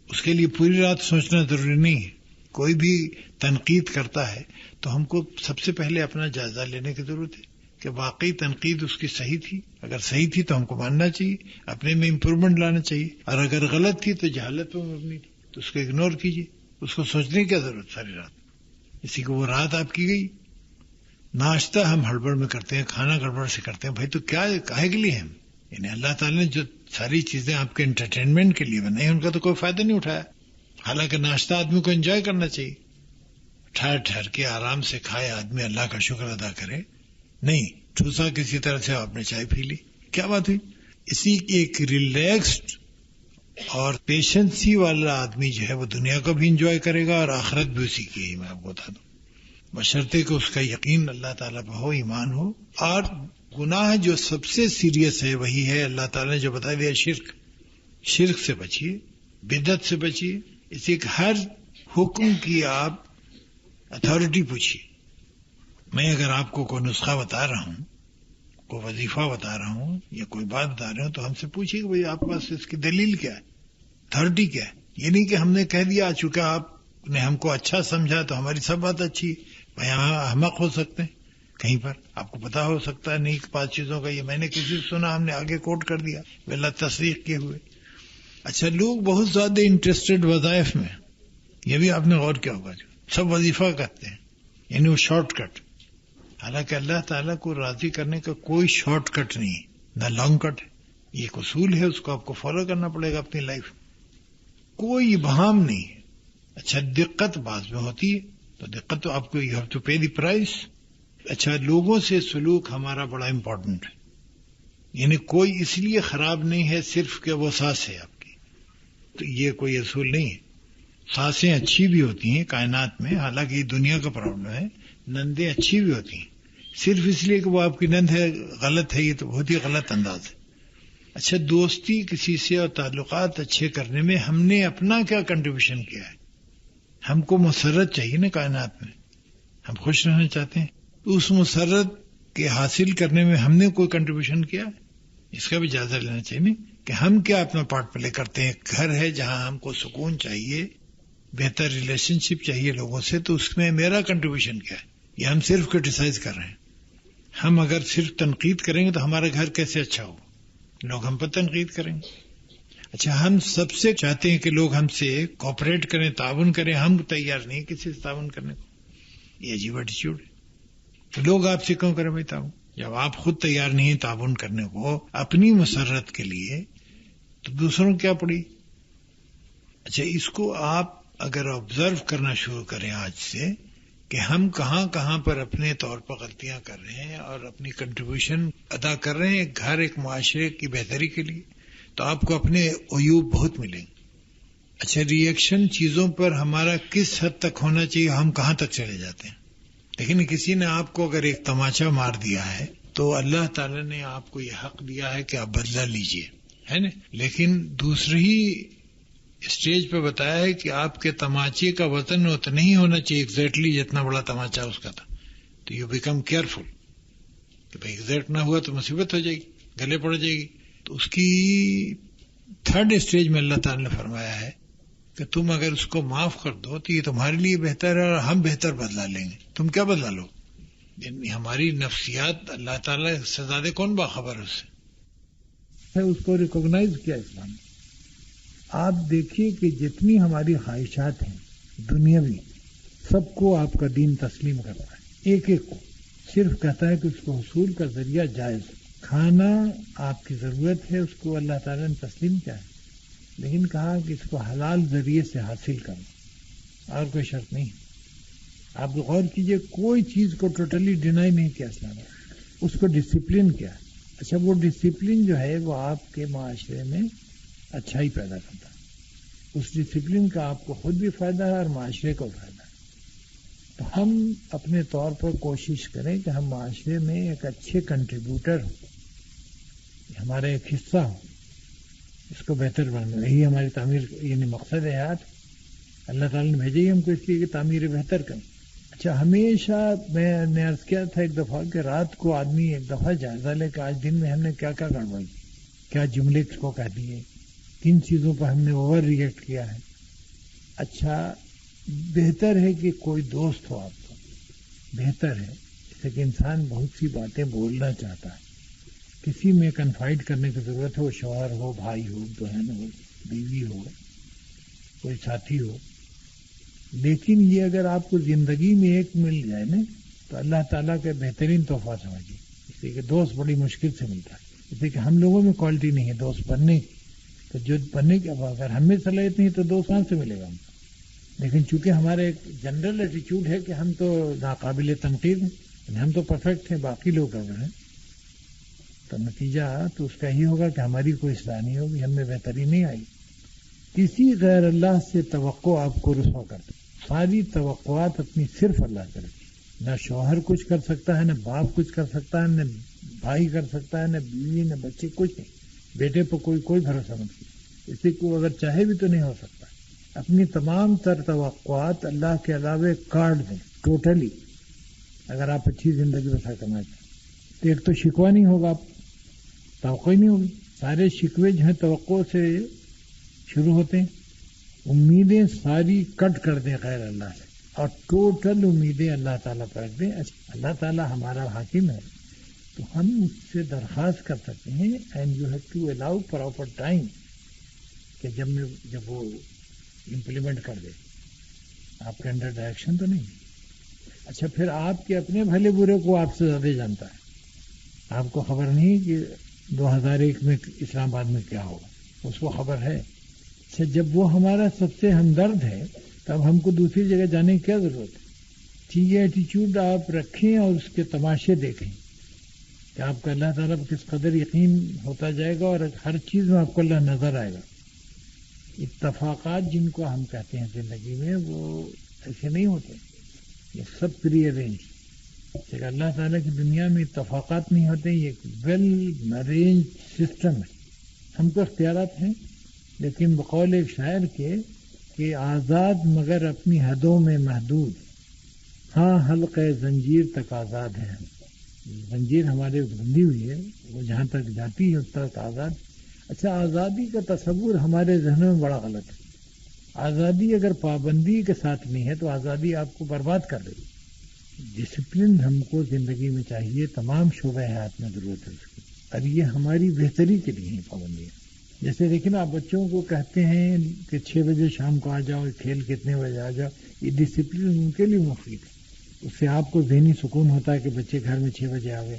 اس کے لیے پوری رات سوچنا ضروری نہیں ہے. کوئی بھی تنقید کرتا ہے تو ہم کو سب سے پہلے اپنا جائزہ لینے کی ضرورت ہے کہ واقعی تنقید اس کی صحیح تھی. اگر صحیح تھی تو ہم کو ماننا چاہیے، اپنے میں امپروومنٹ لانا چاہیے. اور اگر غلط تھی تو جہالت پر مبنی تھی تو اس کو اگنور کیجیے. اس کو سوچنے کی کیا ضرورت ساری رات. اسی کو وہ رات آپ کی گئی. ناشتہ ہم ہڑبڑ میں کرتے ہیں، کھانا گڑبڑ سے کرتے ہیں. بھائی تو کیا کاہے کے لیے ہم؟ یعنی اللہ تعالیٰ نے جو ساری چیزیں آپ کے انٹرٹینمنٹ کے لیے بنائی، ان کا تو کوئی فائدہ نہیں اٹھایا. حالانکہ ناشتہ آدمی کو انجوائے کرنا چاہیے، ٹھہر ٹھہر کے آرام سے کھائے آدمی، اللہ کا شکر ادا کرے. نہیں ٹھوسا کسی طرح سے آپ نے چائے پی لی، کیا بات ہوئی؟ اسی ایک ریلیکسڈ اور پیشنسی والا آدمی جو ہے وہ دنیا کو بھی انجوائے کرے گا اور آخرت بھی اسی کی ہے. میں آپ کو بتا دوں، بشرطے کہ اس کا یقین اللہ تعالیٰ پہ ہو، ایمان ہو. اور گناہ جو سب سے سیریس ہے وہی ہے اللہ تعالیٰ نے جو بتا دیا، شرک. شرک سے بچیے، بدعت سے بچیے. اسی ہر حکم کی آپ اتھارٹی پوچھیے میں اگر آپ کو کوئی نسخہ بتا رہا ہوں، کوئی وظیفہ بتا رہا ہوں یا کوئی بات بتا رہا ہوں تو ہم سے پوچھیے کہ بھئی آپ کے پاس اس کی دلیل کیا ہے، اتھارٹی کیا ہے. یہ نہیں کہ ہم نے کہہ دیا چونکہ آپ نے ہم کو اچھا سمجھا تو ہماری سب بات اچھی ہے. بھائی یہاں احمق ہو سکتے ہیں کہیں پر، آپ کو پتا ہو سکتا ہے نہیں پانچ چیزوں کا، یہ میں نے کسی سے سنا ہم نے آگے کوٹ کر دیا بلا تصدیق کیے ہوئے. اچھا، لوگ بہت زیادہ انٹرسٹڈ وظائف میں، یہ بھی آپ نے غور کیا ہوگا، جو سب وظیفہ کرتے ہیں یعنی وہ شارٹ کٹ. حالانکہ اللہ تعالیٰ کو راضی کرنے کا کوئی شارٹ کٹ نہیں ہے، نہ لانگ کٹ ہے. یہ ایک اصول ہے، اس کو آپ کو فالو کرنا پڑے گا اپنی لائف میں، کوئی ابہام نہیں ہے. اچھا، دقت بعض میں ہوتی ہے تو دقت تو آپ کو you have to pay the price. اچھا، لوگوں سے سلوک ہمارا بڑا امپورٹنٹ ہے، یعنی کوئی اس لیے خراب نہیں ہے صرف کہ وہ سانس ہے آپ کی، تو یہ کوئی اصول نہیں ہے. سانسیں اچھی بھی ہوتی ہیں کائنات میں، حالانکہ یہ دنیا کا پرابلم ہے. نندیں اچھی بھی ہوتی ہیں، صرف اس لیے کہ وہ آپ کی نند ہے غلط ہے، یہ تو بہت ہی غلط انداز ہے. اچھا، دوستی کسی سے اور تعلقات اچھے کرنے میں ہم نے اپنا کیا کنٹریبیوشن کیا ہے؟ ہم کو مسرت چاہیے نا کائنات میں، ہم خوش رہنا چاہتے ہیں، تو اس مسرت کے حاصل کرنے میں ہم نے کوئی کنٹریبیوشن کیا ہے؟ اس کا بھی جائزہ لینا چاہیے نا کہ ہم کیا اپنا پارٹ پلے کرتے ہیں. گھر ہے جہاں ہم کو سکون چاہیے، بہتر ریلیشن شپ چاہیے لوگوں سے، تو اس میں میرا کنٹریبیوشن کیا ہے؟ یا ہم صرف کرٹیسائز کر رہے ہیں؟ ہم اگر صرف تنقید کریں گے تو ہمارا گھر کیسے اچھا ہو؟ لوگ ہم پر تنقید کریں گے. اچھا، ہم سب سے چاہتے ہیں کہ لوگ ہم سے کوآپریٹ کریں، تعاون کریں، ہم تیار نہیں کسی سے تعاون کرنے کو. یہ عجیب ایٹیچیوڈ ہے. تو لوگ آپ سے کیوں کریں بھائی تعاون جب آپ خود تیار نہیں ہیں تعاون کرنے کو اپنی مسرت کے لیے، تو دوسروں کو کیا پڑی؟ اچھا، اس کو آپ اگر آبزرو کرنا شروع کریں آج سے کہ ہم کہاں کہاں پر اپنے طور پر غلطیاں کر رہے ہیں اور اپنی کنٹریبیوشن ادا کر رہے ہیں گھر ایک معاشرے کی بہتری کے لیے، تو آپ کو اپنے عیوب بہت ملیں گے. اچھا، ریئیکشن چیزوں پر ہمارا کس حد تک ہونا چاہیے، ہم کہاں تک چلے جاتے ہیں. لیکن کسی نے آپ کو اگر ایک تماچا مار دیا ہے تو اللہ تعالیٰ نے آپ کو یہ حق دیا ہے کہ آپ بدلہ لیجئے، ہے نا. لیکن دوسری اسٹیج پہ بتایا ہے کہ آپ کے تماچے کا وزن اتنا ہی ہونا چاہیے ایگزیکٹلی جتنا بڑا تماچا اس کا تھا. تو یو بیکم کیئرفل کہ بھائی ایگزیکٹ نہ ہوا تو مصیبت ہو جائے گی، گلے پڑ جائے گی. تو اس کی تھرڈ اسٹیج میں اللہ تعالیٰ نے فرمایا ہے کہ تم اگر اس کو معاف کر دو تو یہ تمہارے لیے بہتر ہے اور ہم بہتر بدلا لیں گے. تم کیا بدلا لو؟ یعنی ہماری نفسیات اللہ تعالیٰ سے زیادہ کون باخبر ہے اس سے؟ اس کو ریکوگنائز کیا اسلام. آپ دیکھیے کہ جتنی ہماری خواہشات ہیں دنیاوی، سب کو آپ کا دین تسلیم کرتا ہے، ایک ایک کو صرف کہتا ہے کہ اس کو حصول کا ذریعہ جائز. کھانا آپ کی ضرورت ہے، اس کو اللہ تعالیٰ نے تسلیم کیا ہے، لیکن کہا کہ اس کو حلال ذریعے سے حاصل کرنا، اور کوئی شرط نہیں. آپ غور کیجئے، کوئی چیز کو ٹوٹلی ڈینائی نہیں کیا اسلام نے، اس کو ڈسپلن کیا. اچھا، وہ ڈسپلن جو ہے وہ آپ کے معاشرے میں اچھائی پیدا کرتا ہے. اس ڈسپلن کا آپ کو خود بھی فائدہ ہے اور معاشرے کو فائدہ ہے. تو ہم اپنے طور پر کوشش کریں کہ ہم معاشرے میں ایک اچھے کنٹریبیوٹر ہوں، ہمارا ایک حصہ ہو، اس کو بہتر بنانا. یہی ہماری تعمیر، یعنی مقصد ہے یاد اللہ تعالیٰ نے بھیجے ہی ہم کو اس لیے کہ تعمیر بہتر کریں. اچھا، ہمیشہ میں نے عرض کیا تھا ایک دفعہ کہ رات کو آدمی ایک دفعہ جائزہ لے کہ آج دن میں ہم نے کیا کیا گڑبڑ کی، کیا جملے کو کہہ دیے، کن چیزوں پر ہم نے اوور ریئیکٹ کیا ہے. اچھا، بہتر ہے کہ کوئی دوست ہو آپ کو، بہتر ہے جیسے کہ انسان بہت سی باتیں بولنا چاہتا ہے، کسی میں کنفائڈ کرنے کی ضرورت ہو، شوہر ہو، بھائی ہو، بہن ہو، بیوی ہو، کوئی ساتھی ہو. لیکن یہ اگر آپ کو زندگی میں ایک مل جائے نا تو اللہ تعالیٰ کا بہترین تحفہ سمجھیے. اس لیے کہ دوست بڑی مشکل سے ملتا ہے، اس لیے کہ ہم لوگوں میں کوالٹی نہیں ہے دوست بننے کی. تو جو بننے کی، اب اگر ہم میں صلاحیت نہیں تو دوست کہاں سے ملے گا ہم کو. لیکن چونکہ ہمارا ایک جنرل ایٹیچیوڈ ہے کہ ہم تو ناقابل تنقید ہیں، ہم تو پرفیکٹ ہیں، باقی لوگ اگر ہیں، تو نتیجہ تو اس کا ہی ہوگا کہ ہماری کوئی اصلاح نہیں ہوگی، ہم میں بہتری نہیں آئی. کسی غیر اللہ سے توقع آپ کو رسوا کرتے، ساری توقعات اپنی صرف اللہ سے رکھیں. نہ شوہر کچھ کر سکتا ہے، نہ باپ کچھ کر سکتا ہے، نہ بھائی کر سکتا ہے، نہ بیوی، نہ بچے، کچھ نہیں. بیٹے پر کوئی بھروسہ مت کیجیے، اس سے کوئی اگر چاہے بھی تو نہیں ہو سکتا. اپنی تمام تر توقعات اللہ کے علاوہ کاٹ دیں ٹوٹلی. اگر آپ اچھی زندگی بسر کرنا چاہیں تو ایک تو شکوہ نہیں ہوگا، آپ توقع ہی نہیں ہوگی. سارے شکوے جو ہیں توقع سے شروع ہوتے ہیں. امیدیں ساری کٹ کر دیں غیر اللہ سے اور ٹوٹل امیدیں اللہ تعالیٰ پر رکھ دیں. اللہ تعالیٰ ہمارا حاکم ہے تو ہم اس سے درخواست کر سکتے ہیں. And you have to allow proper time کہ جب وہ امپلیمنٹ کر دے. آپ کے انڈر ڈائریکشن تو نہیں. اچھا پھر آپ کے اپنے بھلے برے کو آپ سے زیادہ جانتا ہے. آپ کو خبر نہیں کہ 2001 میں اسلام آباد میں کیا ہوگا، اس کو خبر ہے. اچھا جب وہ ہمارا سب سے ہمدرد ہے تب ہم کو دوسری جگہ جانے کی کیا ضرورت ہے؟ یہ ایٹیچیوڈ آپ رکھیں اور اس کے تماشے دیکھیں کہ آپ کا اللہ تعالیٰ کس قدر یقین ہوتا جائے گا اور ہر چیز میں آپ کو اللہ نظر آئے گا. اتفاقات جن کو ہم کہتے ہیں زندگی میں وہ ایسے نہیں ہوتے، یہ سب پری ارینج. اللہ تعالیٰ کی دنیا میں اتفاقات نہیں ہوتے، یہ ایک ویل ارینج سسٹم ہے. ہم کو اختیارات ہیں لیکن بقول ایک شاعر کے کہ آزاد مگر اپنی حدوں میں محدود، ہاں حلقہ زنجیر تک آزاد ہے. زنجیر ہمارے بندھی ہوئی ہے، وہ جہاں تک جاتی ہے اس تک آزاد. اچھا آزادی کا تصور ہمارے ذہنوں میں بڑا غلط ہے. آزادی اگر پابندی کے ساتھ نہیں ہے تو آزادی آپ کو برباد کر دے گی. ڈسپلن ہم کو زندگی میں چاہیے، تمام شعبہ حیات میں ضرورت ہے اس کی، اور یہ ہماری بہتری کے لیے ہیں پابندیاں. جیسے دیکھیں نا آپ بچوں کو کہتے ہیں کہ 6 بجے شام کو آ جاؤ، کھیل کتنے بجے آ جاؤ، یہ ڈسپلن ان کے لیے مفید ہے. اس سے آپ کو ذہنی سکون ہوتا ہے کہ بچے گھر میں 6 بجے آوے،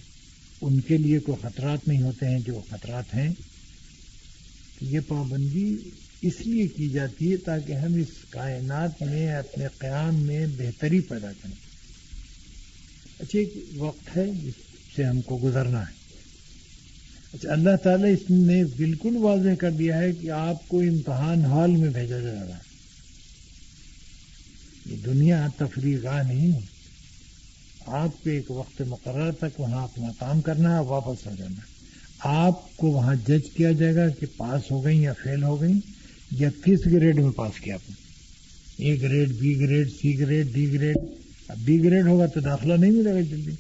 ان کے لیے کوئی خطرات نہیں ہوتے ہیں جو خطرات ہیں. یہ پابندی اس لیے کی جاتی ہے تاکہ ہم اس کائنات میں اپنے قیام میں بہتری پیدا کریں. اچھا ایک وقت ہے جس سے ہم کو گزرنا ہے. اچھا اللہ تعالیٰ اس نے بالکل واضح کر دیا ہے کہ آپ کو امتحان ہال میں بھیجا جا رہا ہے. یہ دنیا تفریح گاہ نہیں ہے. آپ کو ایک وقت مقرر تک وہاں اپنا کام کرنا ہے، واپس ہو جانا ہے. آپ کو وہاں جج کیا جائے گا کہ پاس ہو گئی یا فیل ہو گئی یا کس گریڈ میں پاس کیا آپ نے. A grade, B grade, C grade, D grade. اب بی گریڈ ہوگا تو داخلہ نہیں ملے گا جلدی.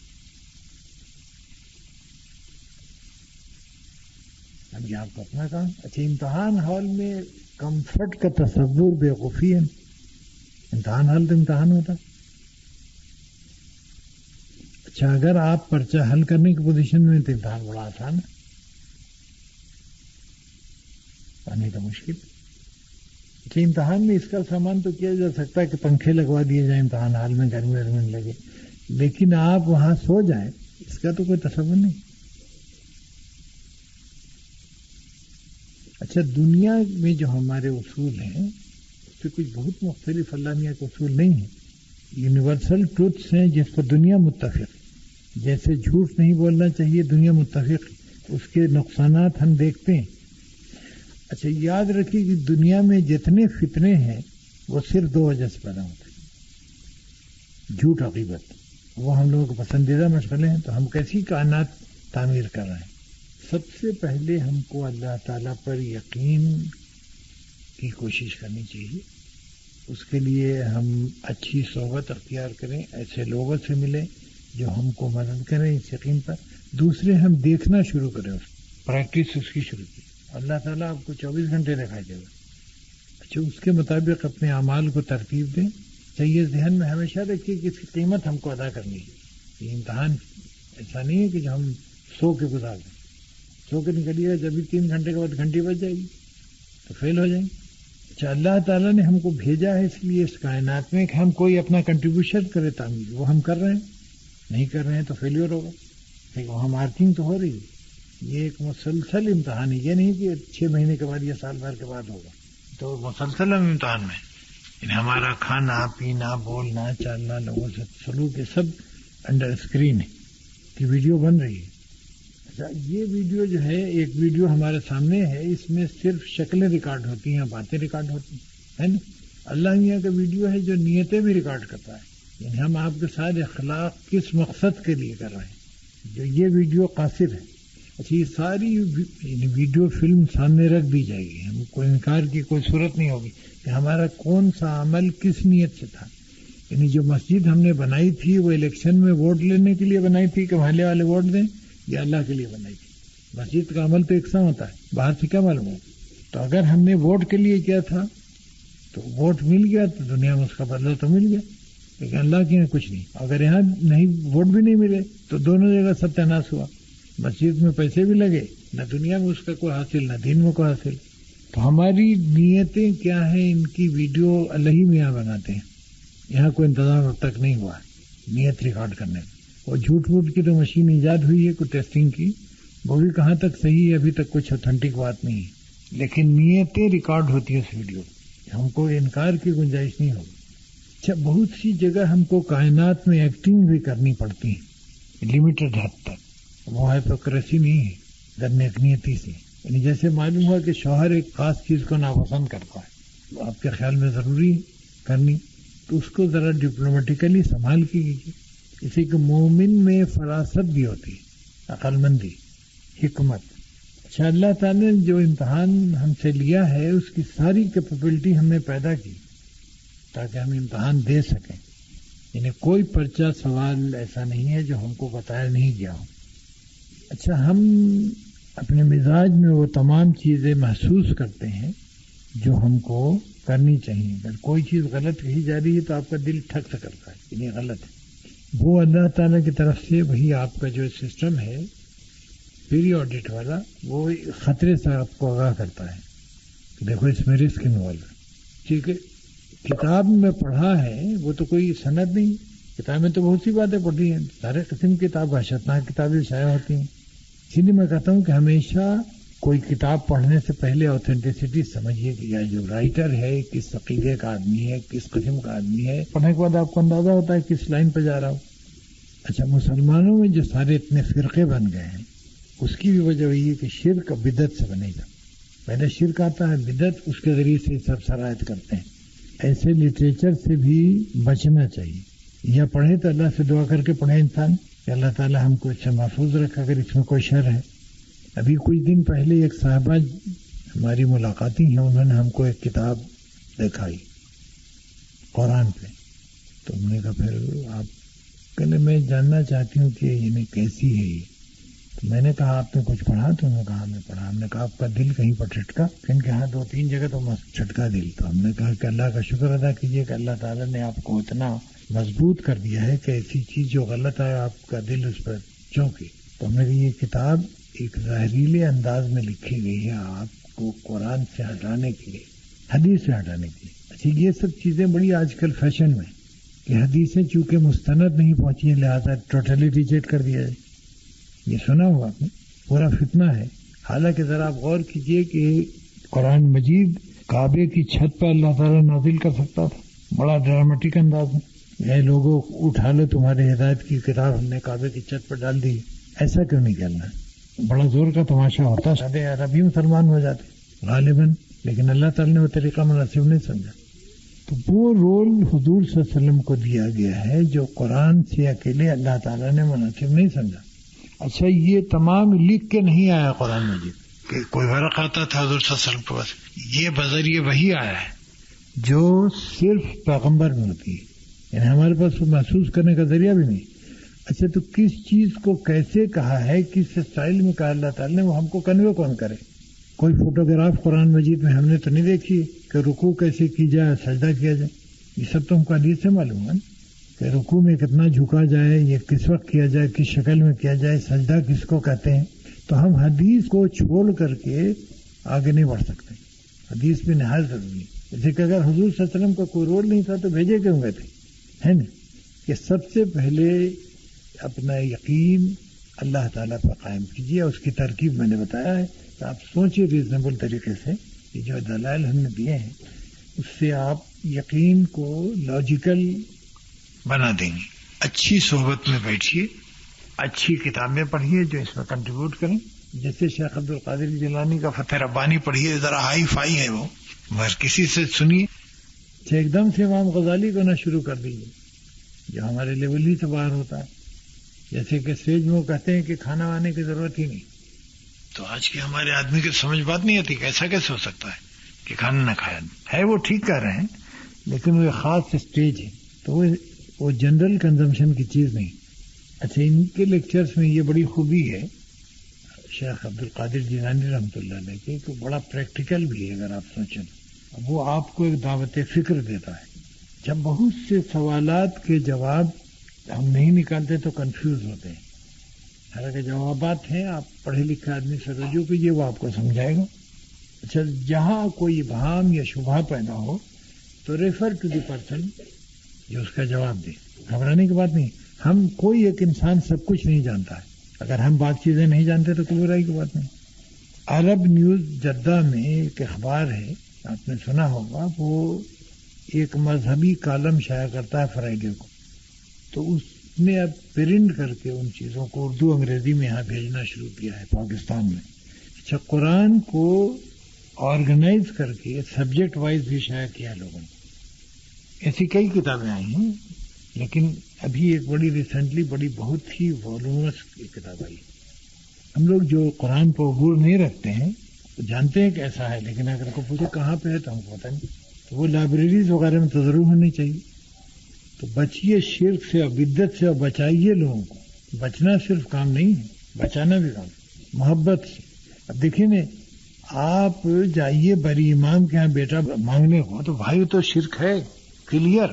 اب یہ آپ کا اپنا کام. اچھا امتحان ہال میں کمفرٹ کا تصور بیوقوفی ہے. امتحان حل تو امتحان ہوتا. اچھا اگر آپ پرچہ حل کرنے کی پوزیشن میں تو امتحان بڑا آسان ہے، پانی تو مشکل. اچھا امتحان میں اس کا سامان تو کیا جا سکتا ہے کہ پنکھے لگوا دیے جائیں امتحان حال میں، گرمی ورمی لگے، لیکن آپ وہاں سو جائیں اس کا تو کوئی تصور نہیں. اچھا دنیا میں جو ہمارے اصول ہیں اس سے کچھ بہت مختلف اللہ میاں کے اصول نہیں ہیں. یونیورسل ٹروتھس ہیں جس پر دنیا متفق. جیسے جھوٹ نہیں بولنا چاہیے دنیا متفق، اس کے نقصانات ہم دیکھتے ہیں. اچھا یاد رکھیے کہ دنیا میں جتنے فتنے ہیں وہ صرف 2 وجہ سے پیدا ہوتے ہیں. جھوٹ، حقیقت، وہ ہم لوگوں کے پسندیدہ مشغلے ہیں. تو ہم کیسی کائنات تعمیر کر رہے ہیں؟ سب سے پہلے ہم کو اللہ تعالیٰ پر یقین کی کوشش کرنی چاہیے. اس کے لیے ہم اچھی صحبت اختیار کریں، ایسے لوگوں سے ملیں جو ہم کو مدد کریں اس یقین پر. دوسرے ہم دیکھنا شروع کریں، پریکٹس اس کی شروع کی. اللہ تعالیٰ آپ کو 24 گھنٹے دکھائی دے گا. اچھا اس کے مطابق اپنے اعمال کو ترتیب دیں. چاہیے ذہن میں ہمیشہ رکھیے کہ اس کی قیمت ہم کو ادا کرنی ہے. یہ امتحان ایسا نہیں ہے کہ جو ہم سو کے گزار دیں. سو کے نکلیے گا جب بھی 3 گھنٹے کے بعد گھنٹی بج جائے گی تو فیل ہو جائیں گے. اچھا اللہ تعالیٰ نے ہم کو بھیجا ہے اس لیے اس کائنات میں کہ ہم کوئی اپنا کنٹریبیوشن کرے تعمیر. وہ ہم کر رہے ہیں، نہیں کر رہے ہیں تو فیلیور ہوگا. لیکن وہاں مارکنگ تو ہو رہی ہے. یہ ایک مسلسل امتحان ہے. یہ نہیں کہ 6 مہینے کے بعد یا سال بھر کے بعد ہوگا. تو مسلسل ہم امتحان میں یعنی ہمارا کھانا پینا، بولنا چالنا، لوگوں سے سلوک، یہ سب انڈر اسکرین ہے کہ ویڈیو بن رہی ہے. یہ ویڈیو جو ہے، ایک ویڈیو ہمارے سامنے ہے، اس میں صرف شکلیں ریکارڈ ہوتی ہیں، باتیں ریکارڈ ہوتی ہیں نا. اللہ میاں کا ویڈیو ہے جو نیتیں بھی ریکارڈ کرتا ہے. یعنی ہم آپ کے ساتھ اخلاق کس مقصد کے لیے کر رہے ہیں. جو یہ ویڈیو قاصر ہے. اچھا یہ ساری ویڈیو فلم سامنے رکھ دی جائے گی. ہم کو انکار کی کوئی صورت نہیں ہوگی کہ ہمارا کون سا عمل کس نیت سے تھا. یعنی جو مسجد ہم نے بنائی تھی وہ الیکشن میں ووٹ لینے کے لیے بنائی تھی کہ محلے والے ووٹ دیں، یا اللہ کے لیے بنائی تھی؟ مسجد کا عمل تو یکساں ہوتا ہے، باہر سے کیا معلوم ہو؟ تو اگر ہم نے ووٹ کے لیے کیا تھا تو ووٹ مل گیا تو دنیا میں اس کا بدلہ تو مل گیا، لیکن اللہ کے یہاں کچھ نہیں۔ اگر یہاں نہیں ووٹ بھی نہیں ملے تو دونوں جگہ ستیاناش ہوا، مسجد میں پیسے بھی لگے، نہ دنیا میں اس کا کوئی حاصل نہ دین میں کوئی حاصل۔ تو ہماری نیتیں کیا ہیں، ان کی ویڈیو اللہ ہی میاں بناتے ہیں، یہاں کوئی انتظام اب تک نہیں ہوا نیت ریکارڈ کرنے کا۔ اور جھوٹ ووٹ کی تو مشین ایجاد ہوئی ہے کوئی ٹیسٹنگ کی، وہ بھی کہاں تک صحیح ہے، ابھی تک کچھ اوتھینٹک بات نہیں ہے، لیکن نیتیں ریکارڈ ہوتی ہیں اس ویڈیو، ہم کو انکار کی گنجائش نہیں ہوگی۔ اچھا، بہت سی جگہ ہم کو کائنات میں ایکٹنگ بھی کرنی پڑتی ہے لمیٹڈ حد تک، وہ ہائپوکریسی نہیں ہے، درنیتی سے۔ یعنی جیسے معلوم ہوا کہ شوہر ایک خاص چیز کو ناپسند کرتا ہے، تو آپ کے خیال میں ضروری کرنی، تو اس کو ذرا ڈپلومیٹیکلی سنبھال کے کیجیے۔ اسی کہ مومن میں فراست بھی ہوتی ہے، عقل مندی، حکمت۔ اچھا، اللہ تعالیٰ نے جو امتحان ہم سے لیا ہے اس کی ساری کیپیبلٹی ہم نے پیدا کی تاکہ ہم امتحان دے سکیں۔ یعنی کوئی پرچہ سوال ایسا نہیں ہے جو ہم کو بتایا نہیں گیا ہو۔ اچھا، ہم اپنے مزاج میں وہ تمام چیزیں محسوس کرتے ہیں جو ہم کو کرنی چاہیے۔ اگر کوئی چیز غلط کہی جا رہی ہے تو آپ کا دل ٹھک سے کرتا ہے کہ یہ غلط ہے۔ وہ اللہ تعالیٰ کی طرف سے وہی آپ کا جو سسٹم ہے پیری آڈٹ والا، وہ خطرے سے آپ کو آگاہ کرتا ہے کہ دیکھو اس میں رسک انوالو ہے۔ ٹھیک ہے، کتاب میں پڑھا ہے وہ تو کوئی سند نہیں، کتاب میں تو بہت سی باتیں پڑھی ہیں، سارے قسم کی کتاب وحشتناک کتابیں شائع ہوتی ہیں۔ اسی لیے میں کہتا ہوں کہ ہمیشہ کوئی کتاب پڑھنے سے پہلے اوتھینٹسٹی سمجھیے کہ یہ جو رائٹر ہے کس عقیدے کا آدمی ہے، کس قسم کا آدمی ہے۔ پڑھنے کے بعد آپ کو اندازہ ہوتا ہے کس لائن پہ جا رہا ہو۔ اچھا، مسلمانوں میں جو سارے اتنے فرقے بن گئے ہیں اس کی بھی وجہ وہی ہے کہ شرک بدعت سے بنے گا۔ پہلے شرک آتا ہے، بدعت اس کے ذریعے سے سب شرائط کرتے ہیں۔ ایسے لٹریچر سے بھی بچنا چاہیے، یا پڑھے تو اللہ سے دعا کر کے پڑھے انسان کہ اللہ تعالیٰ ہم کو اس سے محفوظ رکھا اگر اس میں کوئی شر ہے۔ ابھی کچھ دن پہلے ایک صاحبہ ہماری ملاقاتی ہیں، انہوں نے ہم کو ایک کتاب دکھائی قرآن پہ، تو ہم نے کہا پھر آپ کہنے میں جاننا چاہتی ہوں کہ یعنی کیسی ہے یہ۔ تو میں نے کہا آپ نے کچھ پڑھا؟ تو انہوں نے کہا ہم نے پڑھا۔ ہم نے کہا آپ کا دل کہیں پر چھٹکا؟ کہ ہاں 2-3 جگہ تو چھٹکا دل۔ تو ہم نے کہا کہ اللہ کا شکر ادا کیجیے کہ اللہ تعالیٰ نے آپ کو اتنا مضبوط کر دیا ہے کہ ایسی چیز جو غلط ہے آپ کا دل اس پر چونکے۔ تو ہم نے کہا یہ کتاب ایک زہریلے انداز میں لکھی گئی ہے آپ کو قرآن سے ہٹانے کے لیے، حدیث سے ہٹانے کے لیے۔ اچھا، یہ سب چیزیں بڑی آج کل فیشن میں کہ حدیثیں چونکہ مستند نہیں پہنچی ہیں لہٰذا ٹوٹلی ریجیکٹ کر دیا جائے۔ یہ سنا ہوا آپ نے، پورا فتنہ ہے۔ حالانکہ ذرا آپ غور کیجئے کہ قرآن مجید کعبے کی چھت پہ اللہ تعالیٰ نازل کر سکتا تھا بڑا ڈرامیٹک انداز میں۔ یہ لوگوں اٹھا لو تمہارے ہدایت کی کتاب ہم نے کعبے کی چھت پر ڈال دی، ایسا کیوں نہیں کرنا؟ بڑا زور کا تماشا ہوتا، سادے عربی مسلمان ہو جاتے غالباً، لیکن اللہ تعالیٰ نے وہ طریقہ مناسب نہیں سمجھا۔ تو وہ رول حضور صلی اللہ علیہ وسلم کو دیا گیا ہے جو قرآن سے اکیلے اللہ تعالیٰ نے مناسب نہیں سمجھا۔ اچھا، یہ تمام لکھ کے نہیں آیا قرآن مجید کہ کوئی ورق آتا تھا حضور صلی اللہ علیہ وسلم کے پاس، یہ بذریعہ وہی آیا ہے جو صرف پیغمبر میں ہوتی ہے، یعنی ہمارے پاس محسوس کرنے کا ذریعہ بھی نہیں۔ اچھا، تو کس چیز کو کیسے کہا ہے، کس اسٹائل میں کہا اللہ تعالیٰ نے، وہ ہم کو کنوے کون کرے؟ کوئی فوٹوگراف قرآن مجید میں ہم نے تو نہیں دیکھی کہ رکوع کیسے کی جائے، سجدہ کیا جائے۔ یہ سب تو ہم کو حدیث سے معلوم ہے کہ رکوع میں کتنا جھکا جائے، یہ کس وقت کیا جائے، کس شکل میں کیا جائے، سجدہ کس کو کہتے ہیں۔ تو ہم حدیث کو چھوڑ کر کے آگے نہیں بڑھ سکتے، حدیث میں نہایت ضروری ہے۔ جیسے کہ اگر حضور صلی اللہ علیہ وسلم کا کوئی رول نہیں تھا تو بھیجے کیوں گئے تھے، ہے نا؟ کہ سب سے پہلے اپنا یقین اللہ تعالیٰ پر قائم کیجیے، اس کی ترکیب میں نے بتایا ہے، تو آپ سوچیں ریزنیبل طریقے سے، یہ جو دلائل ہم نے دیے ہیں اس سے آپ یقین کو لاجیکل بنا دیں گے۔ اچھی صحبت میں بیٹھیے، اچھی کتابیں پڑھیے جو اس میں کنٹریبیوٹ کریں، جیسے شیخ عبد القادر جیلانی کا فتح ربانی پڑھیے، ذرا ہائی فائی ہے وہ، مگر کسی سے سنیے۔ ایک دم سے امام غزالی کو نہ شروع کر دیجیے جو ہمارے لیول ہی سے باہر ہوتا ہے، جیسے کہ اسٹیج میں وہ کہتے ہیں کہ کھانا وانے کی ضرورت ہی نہیں، تو آج کے ہمارے آدمی کی سمجھ بات نہیں آتی کہ ایسا کیسے ہو سکتا ہے کہ کھانا نہ کھایا ہے۔ وہ ٹھیک کر رہے ہیں لیکن وہ خاص اسٹیج ہے، تو وہ جنرل کنزمپشن کی چیز نہیں. اچھا، ان کے لیکچرز میں یہ بڑی خوبی ہے شیخ عبد القادر جیلانی رحمۃ اللہ علیہ کے، کہ بڑا پریکٹیکل بھی ہے. اگر آپ سوچیں وہ آپ کو ایک دعوت فکر دیتا ہے. جب بہت سے سوالات کے جواب ہم نہیں نکالتے تو کنفیوز ہوتے ہیں. حالانکہ جوابات ہیں، آپ پڑھے لکھے آدمی سے رجوع کیجیے، وہ آپ کو سمجھائے گا. اچھا، جہاں کوئی ابہام یا شبہ پیدا ہو تو ریفر ٹو دی پرسن جو اس کا جواب دے. گھبرانے کی بات نہیں. ہم کوئی ایک انسان سب کچھ نہیں جانتا ہے. اگر ہم بات چیزیں نہیں جانتے تو کوئی برائی کی بات نہیں. عرب نیوز جدہ میں ایک اخبار ہے، آپ نے سنا ہوگا، وہ ایک مذہبی کالم شائع کرتا ہے فرائیڈے کو. تو اس نے اب پرنٹ کر کے ان چیزوں کو اردو انگریزی میں یہاں بھیجنا شروع کیا ہے پاکستان میں. اچھا، قرآن کو آرگنائز کر کے سبجیکٹ وائز بھی شائع کیا ہے لوگوں نے. ایسی کئی کتابیں آئی ہیں، لیکن ابھی ایک بڑی ریسنٹلی بہت ہی والومس کتاب آئی. ہم لوگ جو قرآن پر عبور نہیں رکھتے ہیں تو جانتے ہیں کہ ایسا ہے، لیکن اگر کو پوچھے کہاں پہ ہے تو ہم کو پتہ نہیں. تو وہ لائبریریز وغیرہ میں تو ضرور ہونی چاہیے. تو بچیے شرک سے اور بدعت سے، اور بچائیے لوگوں کو. بچنا صرف کام نہیں ہے، بچانا بھی کام ہے، محبت سے. اب دیکھیں نا، آپ جائیے بری امام کے ہاں بیٹا مانگنے کو تو بھائی تو شرک ہے کلیئر.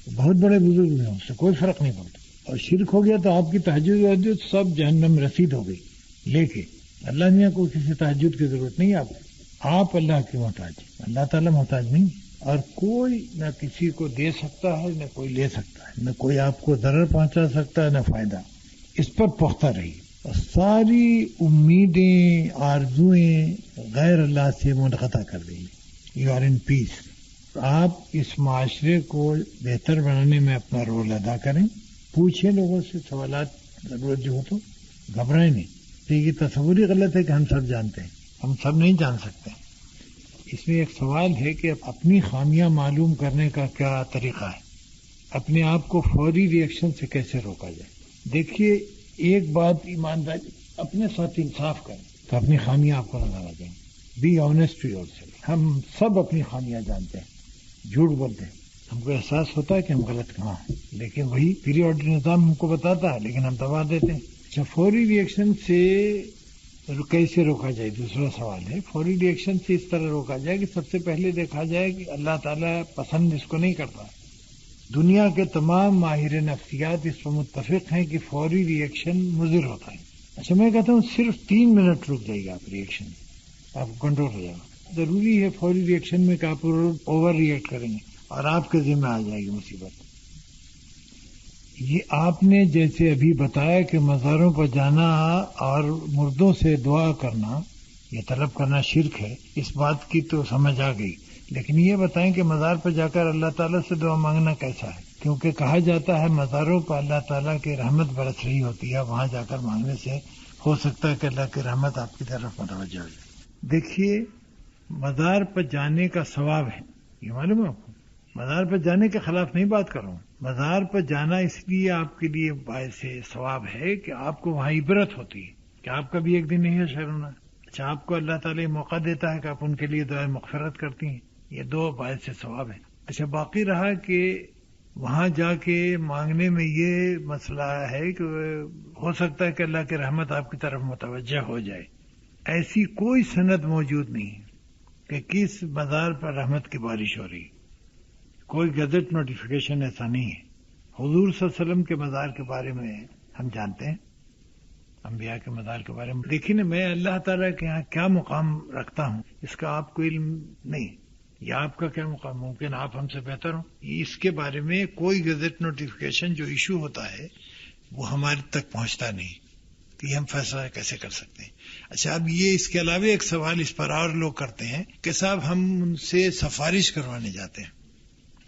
بہت بڑے بزرگ ہیں، اس سے کوئی فرق نہیں پڑتا. اور شرک ہو گیا تو آپ کی تہجد سب جہنم رسید ہو گئی. لے کے اللہ میاں کو کسی تہجد کی ضرورت نہیں. آپ اللہ کی محتاج، اللہ تعالیٰ محتاج نہیں. اور کوئی نہ کسی کو دے سکتا ہے، نہ کوئی لے سکتا ہے، نہ کوئی آپ کو ضرر پہنچا سکتا ہے، نہ فائدہ. اس پر پختہ رہیے. اور ساری امیدیں آرزویں غیر اللہ سے منقطع کر دیجیے. یو آر ان پیس. آپ اس معاشرے کو بہتر بنانے میں اپنا رول ادا کریں. پوچھیں لوگوں سے سوالات، ضرورت جو ہو تو. گھبرائیں نہیں. یہ تصور ہی غلط ہے کہ ہم سب جانتے ہیں. ہم سب نہیں جان سکتے. اس میں ایک سوال ہے کہ اپنی خامیاں معلوم کرنے کا کیا طریقہ ہے، اپنے آپ کو فوری ری ایکشن سے کیسے روکا جائے. دیکھیے، ایک بات ایمانداری، اپنے ساتھ انصاف کریں تو اپنی خامیاں آپ کو نظر آ جائیں. Be honest to yourself. ہم سب اپنی خامیاں جانتے ہیں، جھوٹ بولتے ہیں. ہم کو احساس ہوتا ہے کہ ہم غلط کہاں ہیں، لیکن وہی پیریوڈ نظام ہم کو بتاتا ہے، لیکن ہم دبا دیتے ہیں. اچھا، فوری ری ایکشن سے کیسے روکا جائے؟ دوسرا سوال ہے. فوری ری ایکشن سے اس طرح روکا جائے کہ سب سے پہلے دیکھا جائے کہ اللہ تعالیٰ پسند اس کو نہیں کرتا. دنیا کے تمام ماہر نفسیات اس پر متفق ہیں کہ فوری ری ایکشن مضر ہوتا ہے. اچھا، میں کہتا ہوں صرف 3 منٹ رک جائے گا آپ ری ایکشن، آپ کو کنٹرول ہو جائے گا. ضروری ہے فوری ری ایکشن میں کہ آپ اوور ری ایکٹ کریں گے اور آپ کے ذمہ آ جائے گی مصیبت. یہ آپ نے جیسے ابھی بتایا کہ مزاروں پر جانا اور مردوں سے دعا کرنا، یہ طلب کرنا شرک ہے، اس بات کی تو سمجھ آ گئی. لیکن یہ بتائیں کہ مزار پر جا کر اللہ تعالیٰ سے دعا مانگنا کیسا ہے؟ کیونکہ کہا جاتا ہے مزاروں پر اللہ تعالیٰ کی رحمت برس رہی ہوتی ہے، وہاں جا کر مانگنے سے ہو سکتا ہے کہ اللہ کی رحمت آپ کی طرف متوجہ ہو جائے. دیکھیے، مزار پر جانے کا ثواب ہے، یہ معلوم ہے آپ کو. مزار پر جانے کے خلاف نہیں بات کر رہا ہوں. مزار پر جانا اس لیے آپ کے لیے باعث ثواب ہے کہ آپ کو وہاں عبرت ہوتی ہے کہ آپ کا بھی ایک دن نہیں ہے شہر ہونا. اچھا، آپ کو اللہ تعالیٰ موقع دیتا ہے کہ آپ ان کے لیے دعائیں مغفرت کرتی ہیں. یہ 2 باعث ثواب ہیں. اچھا، باقی رہا کہ وہاں جا کے مانگنے میں یہ مسئلہ ہے کہ ہو سکتا ہے کہ اللہ کی رحمت آپ کی طرف متوجہ ہو جائے. ایسی کوئی سند موجود نہیں کہ کس مزار پر رحمت کی بارش ہو رہی. کوئی گزٹ نوٹیفیکیشن ایسا نہیں ہے. حضور صلی اللہ علیہ وسلم کے مزار کے بارے میں ہم جانتے ہیں، انبیاء کے مزار کے بارے میں. دیکھیں نا، میں اللہ تعالیٰ کے یہاں کیا مقام رکھتا ہوں اس کا آپ کو علم نہیں، یا آپ کا کیا مقام، ممکن آپ ہم سے بہتر ہوں. اس کے بارے میں کوئی گزٹ نوٹیفیکیشن جو ایشو ہوتا ہے وہ ہمارے تک پہنچتا نہیں کہ ہم فیصلہ کیسے کر سکتے ہیں. اچھا، اب یہ اس کے علاوہ ایک سوال اس پر اور لوگ کرتے ہیں کہ صاحب ہم ان سے سفارش کروانے جاتے ہیں.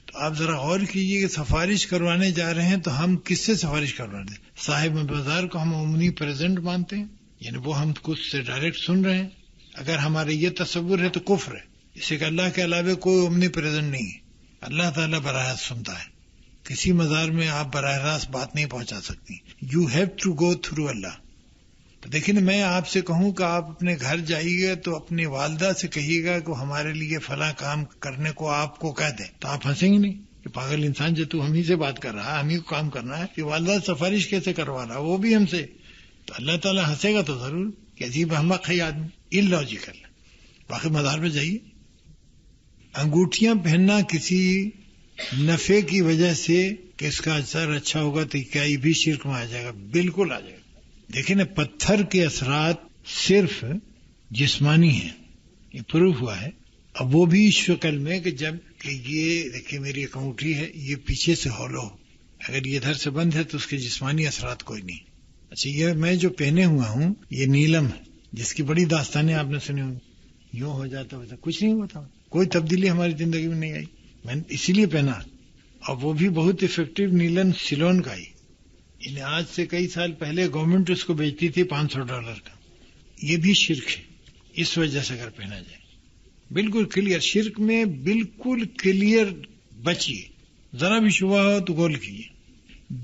تو آپ ذرا غور کیجئے کہ سفارش کروانے جا رہے ہیں تو ہم کس سے سفارش کروانے ہیں؟ صاحب بازار کو ہم اومنی پریزنٹ مانتے ہیں، یعنی وہ ہم کچھ سے ڈائریکٹ سن رہے ہیں. اگر ہمارے یہ تصور ہے تو کفر ہے. اسے کہ اللہ کے علاوہ کوئی اومنی پریزنٹ نہیں ہے. اللہ تعالیٰ براہ راست سنتا ہے. کسی مزار میں آپ براہ راست بات نہیں پہنچا سکتی. You have to go through اللہ. تو دیکھیں نا، میں آپ سے کہوں کہ آپ اپنے گھر جائیے گا تو اپنی والدہ سے کہیے گا کہ ہمارے لیے فلاں کام کرنے کو آپ کو کہہ دیں، تو آپ ہنسیں گے نہیں. کہ پاگل انسان جو تو ہم ہی سے بات کر رہا ہے، ہم ہی کو کام کرنا ہے، کہ والدہ سفارش کیسے کروا رہا وہ بھی ہم سے. تو اللہ تعالیٰ ہنسے گا تو ضرور کہ عجیب احمق ہے آدمی، اللاجیکل. باقی مزار پہ جائیے. انگوٹھیاں پہننا کسی نفع کی وجہ سے کہ اس کا اثر اچھا ہوگا تو کیا یہ بھی شرک میں آ جائے گا؟ بالکل آ جائے گا. دیکھیں نا، پتھر کے اثرات صرف جسمانی ہیں، یہ پروف ہوا ہے. اب وہ بھی اس شکل میں کہ جب کہ یہ دیکھیں میری ایک انگوٹھی ہے، یہ پیچھے سے ہولو، اگر یہ ادھر سے بند ہے تو اس کے جسمانی اثرات کوئی نہیں. اچھا، یہ میں جو پہنے ہوا ہوں یہ نیلم ہے، جس کی بڑی داستانیں آپ نے سنی ہوں. یوں ہو جاتا ہوتا، کچھ نہیں ہوتا، کوئی تبدیلی ہماری زندگی میں نہیں آئی. میں نے اسی لیے پہنا، اور وہ بھی بہت افیکٹو نیلن سیلون کا ہی. یعنی آج سے کئی سال پہلے گورنمنٹ اس کو بیچتی تھی $500 کا. یہ بھی شرک ہے اس وجہ سے اگر پہنا جائے. بالکل کلیئر شرک میں، بالکل کلیئر بچیے، ذرا بھی شبہ ہو تو غور کیجیے.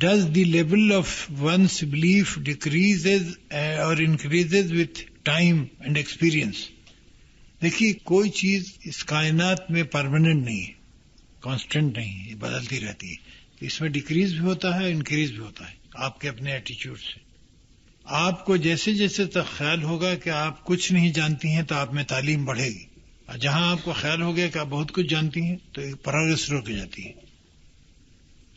Does the level of one's belief decreases اور increases with time and experience? دیکھیے، کوئی چیز اس کائنات میں پرماننٹ نہیں ہے، کانسٹنٹ نہیں ہے، یہ بدلتی رہتی ہے. اس میں ڈیکریز بھی ہوتا ہے، انکریز بھی ہوتا ہے، آپ کے اپنے ایٹیچیوڈ سے. آپ کو جیسے جیسے تک خیال ہوگا کہ آپ کچھ نہیں جانتی ہیں تو آپ میں تعلیم بڑھے گی، اور جہاں آپ کو خیال ہو گیا کہ آپ بہت کچھ جانتی ہیں تو پروگرس رک جاتی ہے.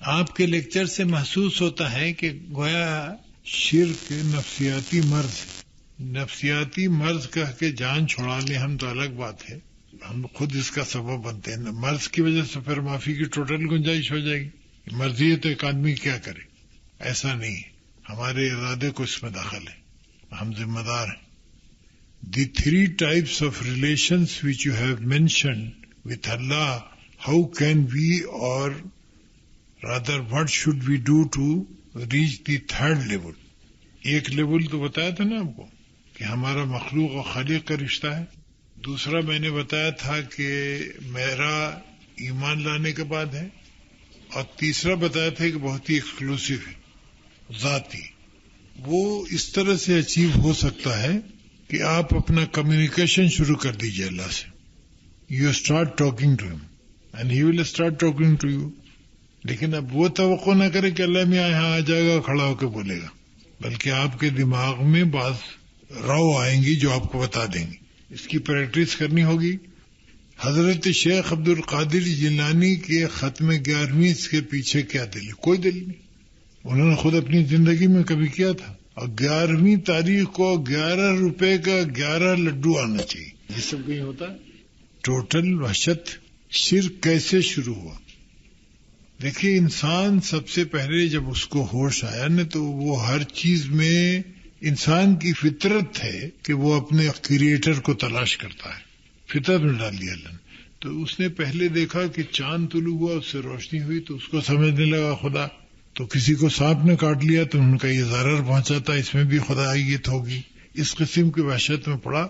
آپ کے لیکچر سے محسوس ہوتا ہے کہ گویا شرک نفسیاتی مرض ہے. نفسیاتی مرض کہہ کے جان چھڑا لیں ہم تو الگ بات ہے، ہم خود اس کا سبب بنتے ہیں. مرض کی وجہ سے پھر معافی کی ٹوٹل گنجائش ہو جائے گی. مرضی ہے تو ایک آدمی کیا کرے؟ ایسا نہیں ہے، ہمارے ارادے کو اس میں داخل ہے، ہم ذمہ دار ہیں. The 3 types of relations which you have mentioned with Allah, how can we, or rather what should we do to reach the 3rd level? ایک لیول تو بتایا تھا نا آپ کو کہ ہمارا مخلوق اور خالق کا رشتہ ہے. دوسرا میں نے بتایا تھا کہ میرا ایمان لانے کے بعد ہے. اور تیسرا بتایا تھا کہ بہت ہی ایکسکلوسیو ہے، ذاتی. وہ اس طرح سے اچیو ہو سکتا ہے کہ آپ اپنا کمیونیکیشن شروع کر دیجئے اللہ سے. You start talking to him and he will start talking to you. لیکن اب وہ توقع نہ کرے کہ اللہ میں یہاں آ جائے گا کھڑا ہو کے بولے گا، بلکہ آپ کے دماغ میں بعض رو آئیں گی جو آپ کو بتا دیں گی. اس کی پریکٹس کرنی ہوگی. حضرت شیخ عبد القادر جیلانی کے ختم 11ویں کے پیچھے کیا دلیل؟ کوئی دلیل نہیں. انہوں نے خود اپنی زندگی میں کبھی کیا تھا. اور 11ویں تاریخ کو 11 روپے کا 11 لڈو آنا چاہیے. یہ سب کہیں ہوتا ہے. ٹوٹل وحشت. شرک کیسے شروع ہوا؟ دیکھیے، انسان سب سے پہلے جب اس کو ہوش آیا نا تو وہ ہر چیز میں انسان کی فطرت ہے کہ وہ اپنے کریٹر کو تلاش کرتا ہے. فطرت میں ڈال دیا اللہ نے. تو اس نے پہلے دیکھا کہ چاند طلوع ہوا، اس سے روشنی ہوئی تو اس کو سمجھنے لگا خدا. تو کسی کو سانپ نے کاٹ لیا تو ان کا یہ ضرر پہنچاتا، اس میں بھی خدائیت ہوگی. اس قسم کی وحشت میں پڑا.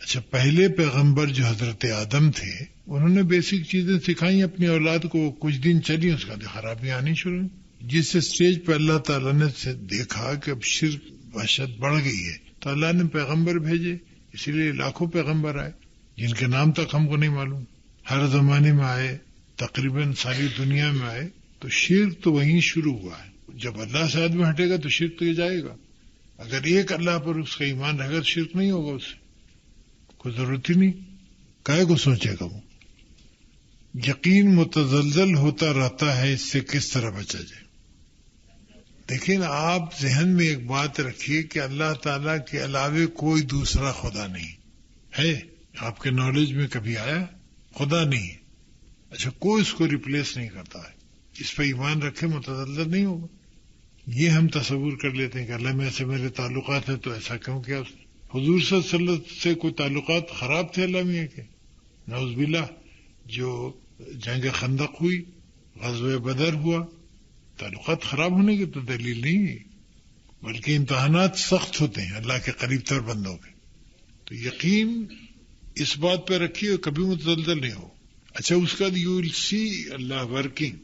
اچھا، پہلے پیغمبر جو حضرت آدم تھے انہوں نے بیسک چیزیں سکھائیں اپنی اولاد کو. کچھ دن چلی، اس کا خرابی آنی شروع. جس اسٹیج پہ اللہ تعالیٰ نے دیکھا کہ اب شرک وحشت بڑھ گئی ہے تو اللہ نے پیغمبر بھیجے. اسی لیے لاکھوں پیغمبر آئے جن کے نام تک ہم کو نہیں معلوم. ہر زمانے میں آئے، تقریباً ساری دنیا میں آئے. تو شرک تو وہیں شروع ہوا ہے. جب اللہ سے آدمی ہٹے گا تو شرک تو جائے گا. اگر ایک اللہ پر اس کا ایمان رہے گا تو شرک نہیں ہوگا. اس سے کوئی ضرورت ہی نہیں. کائے کو سوچے گا وہ؟ یقین متزلزل ہوتا رہتا ہے، اس سے کس طرح بچا جائے؟ لیکن آپ ذہن میں ایک بات رکھیے کہ اللہ تعالیٰ کے علاوہ کوئی دوسرا خدا نہیں ہے. آپ کے نالج میں کبھی آیا؟ خدا نہیں ہے. اچھا، کوئی اس کو ریپلیس نہیں کرتا ہے. اس پہ ایمان رکھے، متزلزل نہیں ہوگا. یہ ہم تصور کر لیتے ہیں کہ اللہ میں سے میرے تعلقات ہیں تو ایسا کیوں کیا. حضور صلی اللہ علیہ وسلم سے کوئی تعلقات خراب تھے اللہ میاں کے؟ نعوذ باللہ. جو جنگ خندق ہوئی، غزوہ بدر ہوا، تعلقات خراب ہونے کی تو دلیل نہیں ہے، بلکہ امتحانات سخت ہوتے ہیں اللہ کے قریب تر بندوں کے. تو یقین اس بات پہ رکھیے کبھی متزلزل نہیں ہو. اچھا، اس کا you will C Allah working.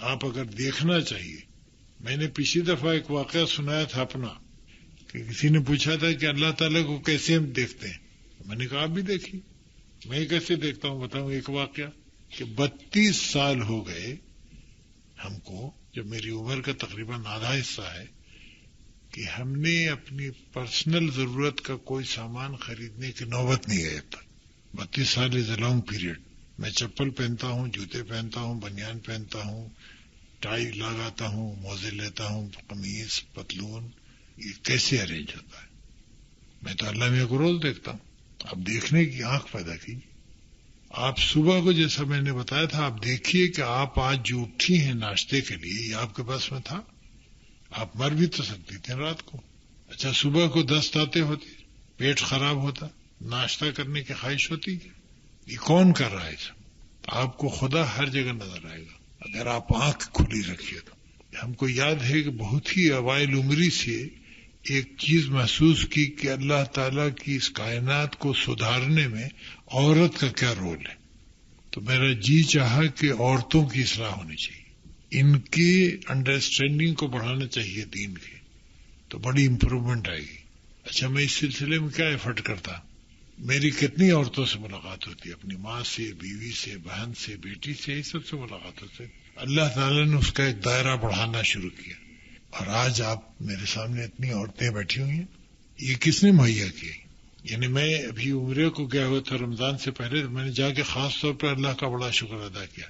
آپ اگر دیکھنا چاہیے. میں نے پچھلی دفعہ ایک واقعہ سنایا تھا اپنا، کہ کسی نے پوچھا تھا کہ اللہ تعالیٰ کو کیسے ہم دیکھتے ہیں. میں نے کہا آپ بھی دیکھیے. میں کیسے دیکھتا ہوں بتاؤں. ایک واقعہ کہ 32 سال ہو گئے ہم کو، جب میری عمر کا تقریباً آدھا حصہ ہے، کہ ہم نے اپنی پرسنل ضرورت کا کوئی سامان خریدنے کی نوبت نہیں ہے اب تک. 32 سال از اے لانگ پیریڈ. میں چپل پہنتا ہوں، جوتے پہنتا ہوں، بنیان پہنتا ہوں، ٹائی لگاتا ہوں، موزے لیتا ہوں، قمیض، پتلون. یہ کیسے ارینج ہوتا ہے؟ میں تو اللہ میں کو روز دیکھتا ہوں. آپ دیکھنے کی آنکھ پیدا کیجیے. آپ صبح کو جیسا میں نے بتایا تھا، آپ دیکھیے کہ آپ آج جو اٹھی ہیں ناشتے کے لیے، یہ آپ کے پاس میں تھا؟ آپ مر بھی تو سکتی تھیں رات کو. اچھا، صبح کو دست آتے ہوتے، پیٹ خراب ہوتا، ناشتہ کرنے کی خواہش ہوتی. یہ کون کر رہا ہے سب؟ آپ کو خدا ہر جگہ نظر آئے گا اگر آپ آنکھ کھلی رکھیے تو. ہم کو یاد ہے کہ بہت ہی اوائل عمری سے ایک چیز محسوس کی کہ اللہ تعالیٰ کی اس کائنات کو سدھارنے میں عورت کا کیا رول ہے. تو میرا جی چاہا کہ عورتوں کی اصلاح ہونی چاہیے، ان کی انڈرسٹینڈنگ کو بڑھانا چاہیے دین کے، تو بڑی امپروومنٹ آئے گی. اچھا، میں اس سلسلے میں کیا ایفرٹ کرتا؟ میری کتنی عورتوں سے ملاقات ہوتی ہے، اپنی ماں سے، بیوی سے، بہن سے، بیٹی سے، یہ سب سے ملاقات ہوتی ہے. اللہ تعالیٰ نے اس کا ایک دائرہ بڑھانا شروع کیا، اور آج آپ میرے سامنے اتنی عورتیں بیٹھی ہوئی ہیں. یہ کس نے مہیا کی؟ یعنی میں ابھی عمرے کو گیا ہوا تھا رمضان سے پہلے، تو میں نے جا کے خاص طور پر اللہ کا بڑا شکر ادا کیا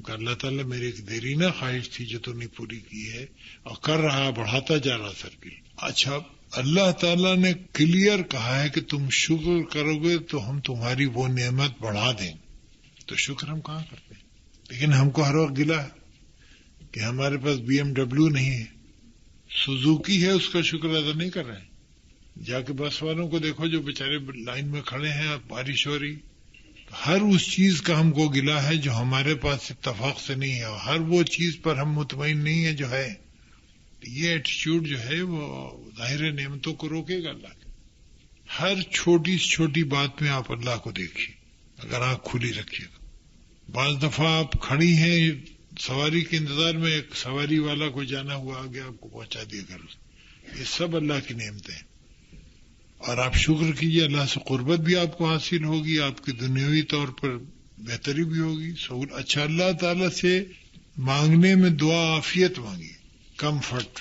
کہ اللہ تعالیٰ میری ایک دیرینہ خواہش تھی جو تو نے پوری کی ہے، اور کر رہا، بڑھاتا جا رہا سرکل. اچھا، اللہ تعالیٰ نے کلیئر کہا ہے کہ تم شکر کرو گے تو ہم تمہاری وہ نعمت بڑھا دیں. تو شکر ہم کہاں کرتے ہیں؟ لیکن ہم کو ہر وقت گلا ہے کہ ہمارے پاس BMW نہیں ہے، سوزوکی ہے، اس کا شکر ادا نہیں کر رہے ہیں. جا کے بس والوں کو دیکھو جو بیچارے لائن میں کھڑے ہیں، بارش ہو رہی. ہر اس چیز کا ہم کو گلا ہے جو ہمارے پاس اتفاق سے نہیں ہے، اور ہر وہ چیز پر ہم مطمئن نہیں ہیں جو ہے. یہ ایٹیچیوڈ جو ہے وہ ظاہر نعمتوں کو روکے گا. اللہ کے ہر چھوٹی سے چھوٹی بات میں آپ اللہ کو دیکھیے اگر آنکھ کھلی رکھیے گا. بعض دفعہ آپ کھڑی ہیں سواری کے انتظار میں، ایک سواری والا کو جانا ہوا آگے آپ کو پہنچا دیا گھر. یہ سب اللہ کی نعمتیں ہیں، اور آپ شکر کیجیے. اللہ سے قربت بھی آپ کو حاصل ہوگی، آپ کی دنیاوی طور پر بہتری بھی ہوگی. اچھا، اللہ تعالیٰ سے مانگنے میں دعا عافیت مانگیے، کمفرٹ.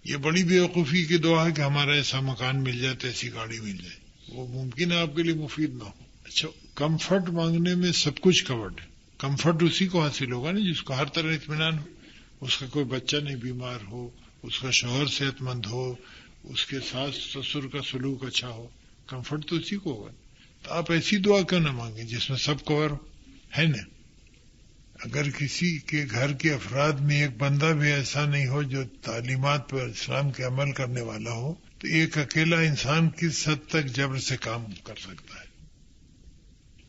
یہ بڑی بیوقوفی کی دعا ہے کہ ہمارا ایسا مکان مل جائے، ایسی گاڑی مل جائے. وہ ممکن ہے آپ کے لیے مفید نہ ہو. اچھا، کمفرٹ مانگنے میں سب کچھ کورڈ ہے. کمفرٹ اسی کو حاصل ہوگا نا جس کو ہر طرح اطمینان ہو، اس کا کوئی بچہ نہیں بیمار ہو، اس کا شوہر صحت مند ہو، اس کے ساس سسر کا سلوک اچھا ہو. کمفرٹ تو اسی کو ہوگا. تو آپ ایسی دعا کیوں نہ مانگیں جس میں سب کور ہے نا. اگر کسی کے گھر کے افراد میں ایک بندہ بھی ایسا نہیں ہو جو تعلیمات پر اسلام کے عمل کرنے والا ہو، تو ایک اکیلا انسان کس حد تک جبر سے کام کر سکتا ہے.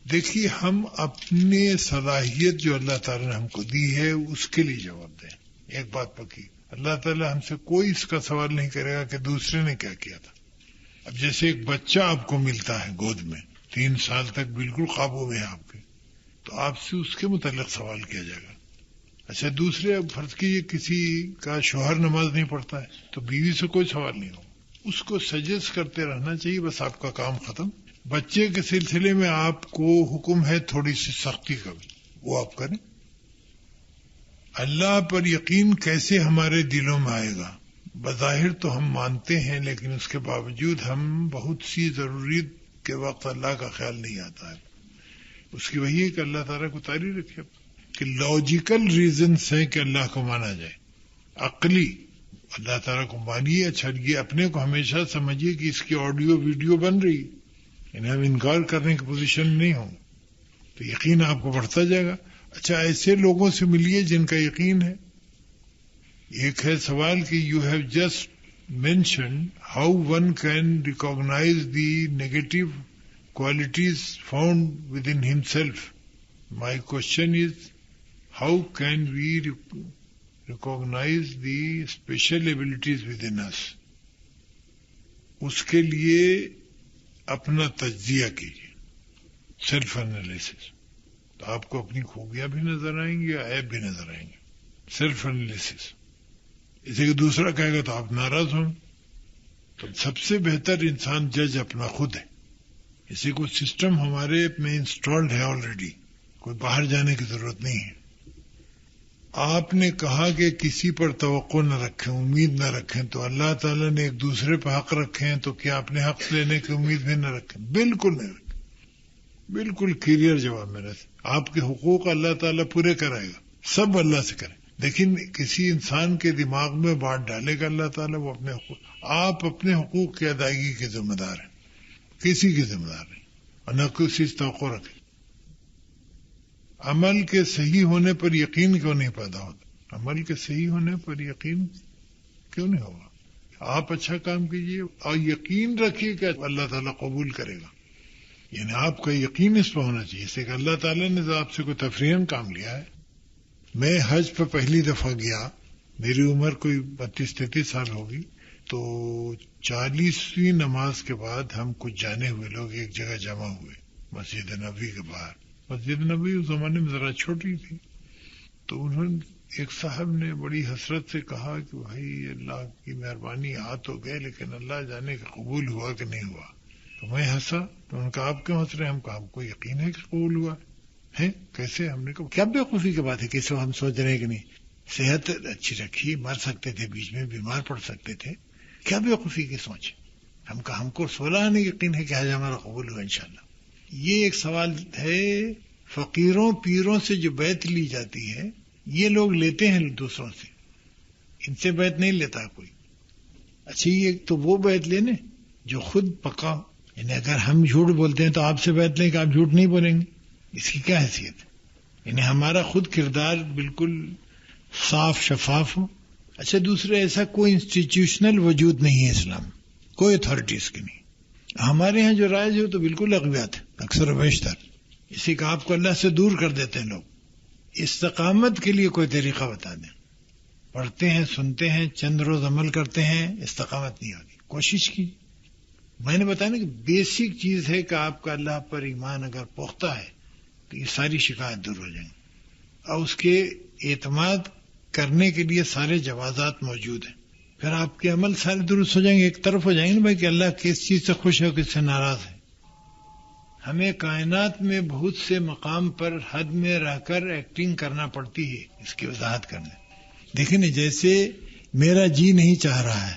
دیکھیے، ہم اپنے صلاحیت جو اللہ تعالیٰ نے ہم کو دی ہے اس کے لیے جواب دیں. ایک بات پکی، اللہ تعالیٰ ہم سے کوئی اس کا سوال نہیں کرے گا کہ دوسرے نے کیا کیا تھا. اب جیسے ایک بچہ آپ کو ملتا ہے گود میں، 3 سال تک بالکل قابو میں ہے آپ کے، تو آپ سے اس کے متعلق سوال کیا جائے گا. اچھا، دوسرے فرض کیجیے کسی کا شوہر نماز نہیں پڑھتا ہے تو بیوی سے کوئی سوال نہیں ہو، اس کو سجیسٹ کرتے رہنا چاہیے، بس آپ کا کام ختم. بچے کے سلسلے میں آپ کو حکم ہے تھوڑی سی سختی کا بھی، وہ آپ کریں. اللہ پر یقین کیسے ہمارے دلوں میں آئے گا؟ بظاہر تو ہم مانتے ہیں، لیکن اس کے باوجود ہم بہت سی ضروریت کے وقت اللہ کا خیال نہیں آتا ہے. اس کی وہی ہے کہ اللہ تعالیٰ کو طاری رکھے کہ لاجیکل ریزنز ہیں کہ اللہ کو مانا جائے. عقلی اللہ تعالیٰ کو مانیے. اچھا، یہ اپنے کو ہمیشہ سمجھیے کہ اس کی آڈیو ویڈیو بن رہی، یعنی ہم انکار کرنے کی پوزیشن نہیں ہوں، تو یقین آپ کو بڑھتا جائے گا. اچھا، ایسے لوگوں سے ملیے جن کا یقین ہے. ایک ہے سوال کہ you have just mentioned how one can recognise the negative qualities found within himself. My question is, how can we recognize the special abilities within us? اس کے لیے اپنا تجزیہ کیجیے، سیلف انالیسس. تو آپ کو اپنی خوبیاں بھی نظر آئیں گی، عیب بھی نظر آئیں گے. Self analysis. اسے کہ دوسرا کہے گا تو آپ ناراض ہوں. تو سب سے بہتر انسان جج اپنا خود ہے. اسی کو سسٹم ہمارے میں انسٹالڈ ہے آلریڈی، کوئی باہر جانے کی ضرورت نہیں ہے. آپ نے کہا کہ کسی پر توقع نہ رکھیں، امید نہ رکھیں، تو اللہ تعالیٰ نے ایک دوسرے پر حق رکھے ہیں، تو کیا اپنے حق لینے کی امید بھی نہ رکھیں؟ بالکل نہیں رکھیں. بالکل کلیئر جواب میرا سے. آپ کے حقوق اللہ تعالیٰ پورے کرائے گا، سب اللہ سے کریں. لیکن کسی انسان کے دماغ میں بات ڈالے گا اللہ تعالیٰ وہ اپنے حقوق. آپ اپنے حقوق کی ادائیگی کے ذمہ دار ہیں، کسی کے ذمہ دار نہیں، اور نہ کسی سے توقع رکھیں. عمل کے صحیح ہونے پر یقین کیوں نہیں پیدا ہوتا؟ عمل کے صحیح ہونے پر یقین کیوں نہیں ہوگا؟ آپ اچھا کام کیجیے اور یقین رکھیے کہ اللہ تعالیٰ قبول کرے گا. یعنی آپ کا یقین اس پر ہونا چاہیے کہ اللہ تعالیٰ نے آپ سے کوئی تفریحاً کام لیا ہے. میں حج پہ پہلی دفعہ گیا، میری عمر کوئی 32-33 سال ہوگی، تو 40ویں نماز کے بعد ہم کچھ جانے ہوئے لوگ ایک جگہ جمع ہوئے مسجد نبوی کے باہر. مسجد نبوی اس زمانے میں ذرا چھوٹی تھی، تو انہوں نے ایک صاحب نے بڑی حسرت سے کہا کہ بھائی اللہ کی مہربانی آ تو گئے، لیکن اللہ جانے کہ قبول ہوا کہ نہیں ہوا. تو میں ہنسا، تو انہوں نے کہا آپ کیوں ہنس رہے ہیں؟ ہم کہا ہم کو یقین ہے کہ قبول ہوا ہے. کیسے؟ ہم نے کہا کیا بیوقوفی کی بات ہے، کیسے ہم سوچ رہے ہیں کہ نہیں، صحت اچھی رکھی، مر سکتے تھے، بیچ میں بیمار پڑ سکتے تھے، کیا بیوقوفی کی سوچ. ہم کہا ہم کو 16 آنے یقین ہے کہ آج ہمارا قبول ہوا انشاءاللہ. یہ ایک سوال ہے، فقیروں پیروں سے جو بیعت لی جاتی ہے یہ لوگ لیتے ہیں دوسروں سے، ان سے بیعت نہیں لیتا کوئی. اچھا یہ تو وہ بیعت لینے جو خود پکا، یعنی اگر ہم جھوٹ بولتے ہیں تو آپ سے بیعت لیں کہ آپ جھوٹ نہیں بولیں گے، اس کی کیا حیثیت ہے؟ یعنی ہمارا خود کردار بالکل صاف شفاف ہو. اچھا دوسرے ایسا کوئی انسٹیٹیوشنل وجود نہیں ہے اسلام، کوئی اتھارٹیز کی نہیں. ہمارے ہاں جو رائج ہو تو بالکل اغویات ہے اکثر و بیشتر، اسی کا آپ کو اللہ سے دور کر دیتے ہیں لوگ. استقامت کے لیے کوئی طریقہ بتا دیں. پڑھتے ہیں، سنتے ہیں، چند روز عمل کرتے ہیں، استقامت نہیں ہوتی. کوشش کی. میں نے بتایا نا کہ بیسک چیز ہے کہ آپ کا اللہ پر ایمان اگر پختہ ہے تو یہ ساری شکایت دور ہو جائیں گی، اور اس کے اعتماد کرنے کے لیے سارے جوازات موجود ہیں. پھر آپ کے عمل سارے درست ہو جائیں گے، ایک طرف ہو جائیں گے نا بھائی کہ اللہ کس چیز سے خوش ہے اور کس سے ناراض ہے. ہمیں کائنات میں بہت سے مقام پر حد میں رہ کر ایکٹنگ کرنا پڑتی ہے، اس کی وضاحت کرنا. دیکھیں نا، جیسے میرا جی نہیں چاہ رہا ہے،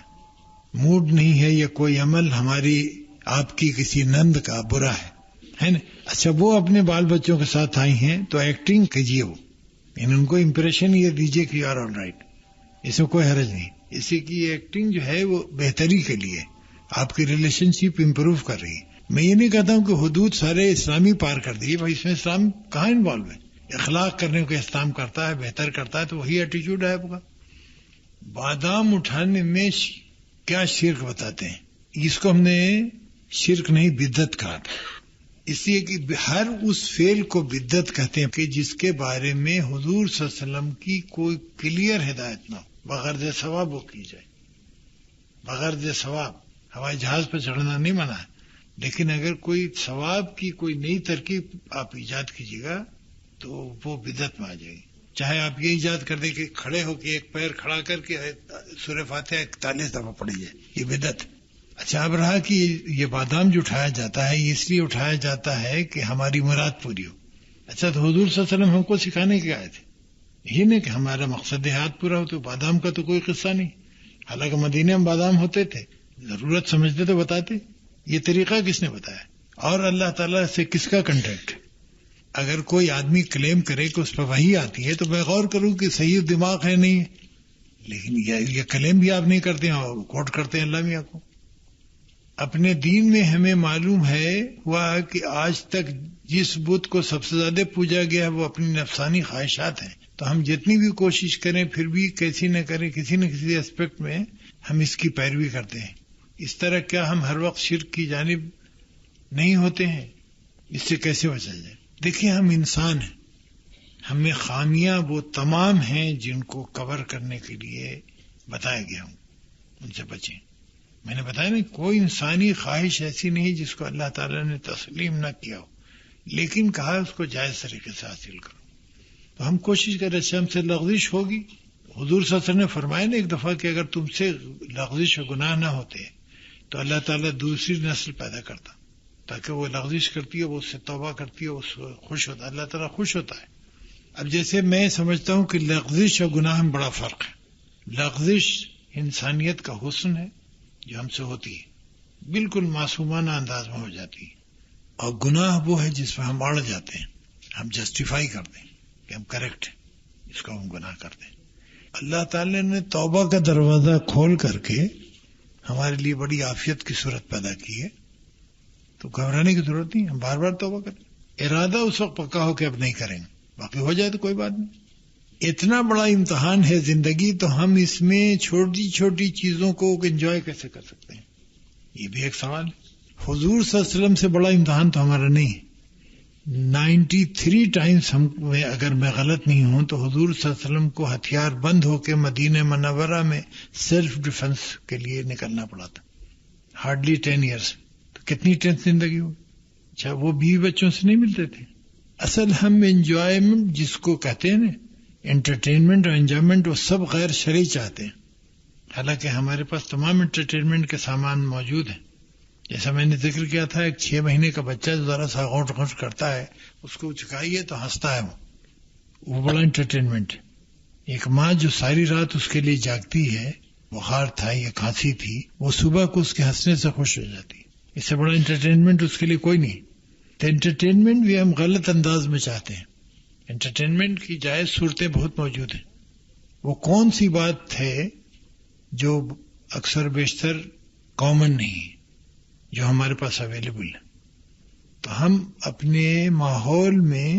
موڈ نہیں ہے، یا کوئی عمل ہماری آپ کی کسی نند کا برا ہے نا. اچھا وہ اپنے بال بچوں کے ساتھ آئی ہیں تو ایکٹنگ کیجیے، وہ یعنی ان کو امپریشن یہ دیجیے کہ یو آر آل رائٹ، اس میں کوئی حرج نہیں. اسی کی ایکٹنگ جو ہے وہ بہتری کے لیے، آپ کی ریلیشن شپ امپروو کر رہی ہے. میں یہ نہیں کہتا ہوں کہ حدود سارے اسلامی پار کر دیے، بھائی اس میں اسلام کہاں انوالو ہے؟ اخلاق کرنے کو اسلام کرتا ہے، بہتر کرتا ہے، تو وہی ایٹیچیوڈ ہے آپ کا. بادام اٹھانے میں کیا شرک بتاتے ہیں، اس کو ہم نے شرک نہیں بدعت کہا تھا، اس لیے کہ ہر اس فعل کو بدعت کہتے ہیں کہ جس کے بارے میں حضور صلی اللہ علیہ وسلم کی کوئی کلیئر ہدایت نہ ہو، بغرض ثواب وہ کی جائے. بغرض ثواب ہوائی جہاز پر چڑھنا نہیں منع ہے، لیکن اگر کوئی ثواب کی کوئی نئی ترکیب آپ ایجاد کیجیے گا تو وہ بدعت میں آ جائے گی. چاہے آپ یہ ایجاد کر دیں کہ کھڑے ہو کے ایک پیر کھڑا کر کے سورہ فاتحہ 41 دفعہ پڑھی جائے، یہ بدعت. اچھا اب رہا کہ یہ بادام جو اٹھایا جاتا ہے یہ اس لیے اٹھایا جاتا ہے کہ ہماری مراد پوری ہو. اچھا تو حضور صلی اللہ علیہ وسلم ہم کو سکھانے کے آئے تھے، یہ نہیں کہ ہمارا مقصد ہاتھ پورا ہو. تو بادام کا تو کوئی قصہ نہیں، حالانکہ مدینے میں بادام ہوتے تھے، ضرورت سمجھتے تو بتاتے. یہ طریقہ کس نے بتایا؟ اور اللہ تعالیٰ سے کس کا کنٹیکٹ؟ اگر کوئی آدمی کلیم کرے کہ اس پہ وحی آتی ہے تو میں غور کروں کہ صحیح دماغ ہے نہیں ہے، لیکن یہ کلیم بھی آپ نہیں کرتے ہیں اور کوٹ کرتے ہیں اللہ میاں کو. اپنے دین میں ہمیں معلوم ہے ہوا کہ آج تک جس بت کو سب سے زیادہ پوجا گیا ہے وہ اپنی نفسانی خواہشات ہیں. تو ہم جتنی بھی کوشش کریں پھر بھی کیسی نہ کریں، کسی نہ کسی اسپیکٹ میں ہم اس کی پیروی کرتے ہیں. اس طرح کیا ہم ہر وقت شرک کی جانب نہیں ہوتے ہیں؟ اس سے کیسے بچا جائے؟ دیکھیں ہم انسان ہیں، ہمیں خامیاں وہ تمام ہیں جن کو کور کرنے کے لیے بتایا گیا ہوں، ان سے بچیں. میں نے بتایا نا کوئی انسانی خواہش ایسی نہیں جس کو اللہ تعالیٰ نے تسلیم نہ کیا ہو، لیکن کہا اس کو جائز طریقے سے حاصل کرو. تو ہم کوشش کریں، اچھا ہم سے لغزش ہوگی. حضور صلی اللہ علیہ وسلم نے فرمایا نا ایک دفعہ کہ اگر تم سے لغزش و گناہ نہ ہوتے تو اللہ تعالیٰ دوسری نسل پیدا کرتا تاکہ وہ لغزش کرتی ہے، وہ اس سے توبہ کرتی ہے، اس سے خوش ہوتا ہے، اللہ تعالیٰ خوش ہوتا ہے. اب جیسے میں سمجھتا ہوں کہ لغزش اور گناہ میں بڑا فرق ہے. لغزش انسانیت کا حسن ہے جو ہم سے ہوتی ہے، بالکل معصومانہ انداز میں ہو جاتی ہے، اور گناہ وہ ہے جس میں ہم اڑ جاتے ہیں، ہم جسٹیفائی کرتے ہیں کہ ہم کریکٹ ہیں، اس کو ہم گناہ کرتے ہیں. اللہ تعالی نے توبہ کا دروازہ کھول کر کے ہمارے لیے بڑی عافیت کی صورت پیدا کی ہے، تو گھبرانے کی ضرورت نہیں، ہم بار بار توبہ کریں. ارادہ اس وقت پکا ہو کہ اب نہیں کریں گے، باقی ہو جائے تو کوئی بات نہیں. اتنا بڑا امتحان ہے زندگی، تو ہم اس میں چھوٹی چھوٹی چیزوں کو انجوائے کیسے کر سکتے ہیں، یہ بھی ایک سوال ہے. حضور صلی اللہ علیہ وسلم سے بڑا امتحان تو ہمارا نہیں ہے. 93 ٹائمز اگر میں غلط نہیں ہوں تو حضور صلی اللہ علیہ وسلم کو ہتھیار بند ہو کے مدینہ منورہ میں سیلف ڈیفنس کے لیے نکلنا پڑا تھا. Hardly 10 years. تو کتنی ٹینس زندگی ہو. اچھا وہ بیوی بچوں سے نہیں ملتے تھے. اصل ہم انجوائمنٹ جس کو کہتے ہیں نا، انٹرٹینمنٹ اور انجوائمنٹ، وہ سب غیر شرعی چاہتے ہیں، حالانکہ ہمارے پاس تمام انٹرٹینمنٹ کے سامان موجود ہیں. جیسا میں نے ذکر کیا تھا، ایک 6 مہینے کا بچہ جو ذرا سا غوٹ غوٹ کرتا ہے، اس کو چکائیے تو ہنستا ہے، وہ بڑا انٹرٹینمنٹ ہے. ایک ماں جو ساری رات اس کے لیے جاگتی ہے، بخار تھا یا کھانسی تھی، وہ صبح کو اس کے ہنسنے سے خوش ہو جاتی ہے. اس سے بڑا انٹرٹینمنٹ اس کے لیے کوئی نہیں. تو انٹرٹینمنٹ بھی ہم غلط انداز میں چاہتے ہیں. انٹرٹینمنٹ کی جائز صورتیں بہت موجود ہیں. وہ کون سی بات ہے جو اکثر بیشتر کامن نہیں ہے، جو ہمارے پاس اویلیبل ہے؟ تو ہم اپنے ماحول میں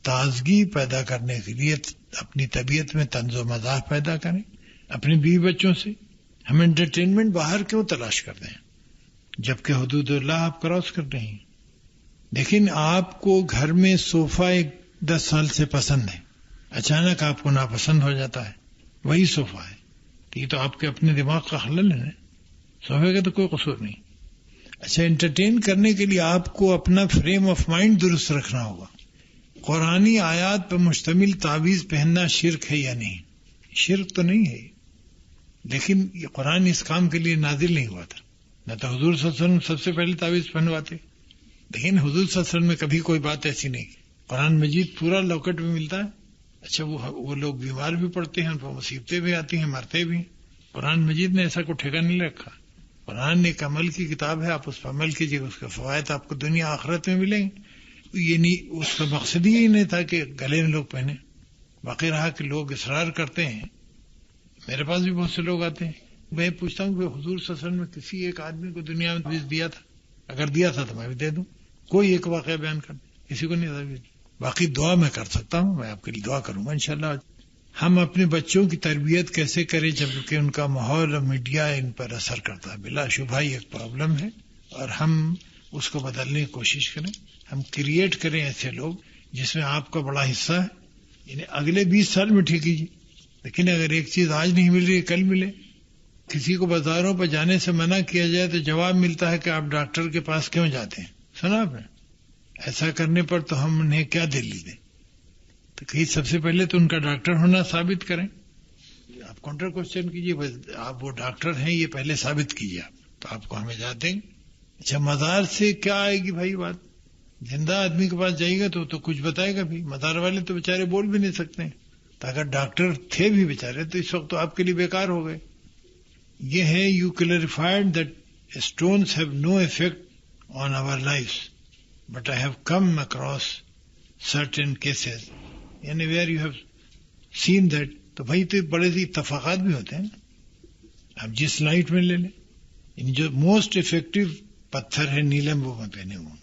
تازگی پیدا کرنے کے لیے اپنی طبیعت میں طنز و مزاح پیدا کریں اپنے بیوی بچوں سے. ہم انٹرٹینمنٹ باہر کیوں تلاش کرتے ہیں جبکہ حدود اللہ آپ کراس کر رہے ہیں؟ لیکن آپ کو گھر میں صوفہ 10 سال سے پسند ہے، اچانک آپ کو ناپسند ہو جاتا ہے، وہی صوفہ ہے. یہ تو آپ کے اپنے دماغ کا خلل ہے. صوفے کا تو کوئی قصور نہیں. اچھا، انٹرٹین کرنے کے لیے آپ کو اپنا فریم آف مائنڈ درست رکھنا ہوگا. قرآنی آیات پر مشتمل تعویذ پہننا شرک ہے یا نہیں؟ شرک تو نہیں ہے، لیکن یہ قرآن اس کام کے لیے نازل نہیں ہوا تھا. نہ تو حضور صلی اللہ علیہ وسلم سب سے پہلے تعویذ پہنواتے، لیکن حضور صلی اللہ علیہ وسلم میں کبھی کوئی بات ایسی نہیں. قرآن مجید پورا لوکٹ میں ملتا ہے. اچھا، وہ لوگ بیمار بھی پڑتے ہیں، ان پر مصیبتیں بھی آتی ہیں، مرتے بھی ہیں. قرآن مجید نے ایسا کوئی ٹھیکہ نہیں رکھا. قرآن ایک عمل کی کتاب ہے، آپ اس پر عمل کیجیے، اس کے فوائد آپ کو دنیا آخرت میں ملیں گے. یہ نہیں، اس کا مقصد ہی نہیں تھا کہ گلے میں لوگ پہنے. باقی رہا کہ لوگ اصرار کرتے ہیں. میرے پاس بھی بہت سے لوگ آتے ہیں، میں پوچھتا ہوں کہ حضور صلی اللہ علیہ وسلم نے کسی ایک آدمی کو دنیا میں تعویذ دیا تھا؟ اگر دیا تھا تو میں بھی دے دوں. کوئی ایک واقعہ بیان کر، کسی کو نہیں تعویذ. باقی دعا میں کر سکتا ہوں، میں آپ کے لیے دعا کروں گا انشاءاللہ. ہم اپنے بچوں کی تربیت کیسے کریں جبکہ ان کا ماحول اور میڈیا ان پر اثر کرتا ہے؟ بلا شبہ یہ ایک پرابلم ہے، اور ہم اس کو بدلنے کی کوشش کریں. ہم کریٹ کریں ایسے لوگ جس میں آپ کا بڑا حصہ ہے. یعنی اگلے 20 سال میں ٹھیک کیجیے، لیکن اگر ایک چیز آج نہیں مل رہی کل ملے. کسی کو بازاروں پر جانے سے منع کیا جائے تو جواب ملتا ہے کہ آپ ڈاکٹر کے پاس کیوں جاتے ہیں. سنا آپ نے؟ ایسا کرنے پر تو ہم انہیں کیا دلیل دیں؟ تو کہیں سب سے پہلے تو ان کا ڈاکٹر ہونا ثابت کریں. آپ کاؤنٹر کوشچن کیجیے، آپ وہ ڈاکٹر ہیں یہ پہلے ثابت کیجیے آپ، تو آپ کو ہمیں جا دیں گے. اچھا، مزار سے کیا آئے گی بھائی بات؟ زندہ آدمی کے پاس جائے گا تو کچھ بتائے گا بھی. مزار والے تو بیچارے بول بھی نہیں سکتے ہیں. تو اگر ڈاکٹر تھے بھی بیچارے تو اس وقت تو آپ کے لیے بیکار ہو گئے. یہ ہے you clarified that stones have no effect on our life but I have come across certain cases, یعنی where you have seen that. تو بھائی تو بڑے سے اتفاقات بھی ہوتے ہیں. آپ جس لائٹ میں لے لیں، یعنی جو موسٹ افیکٹو پتھر ہے نیلم وہ میں پہنے ہوں.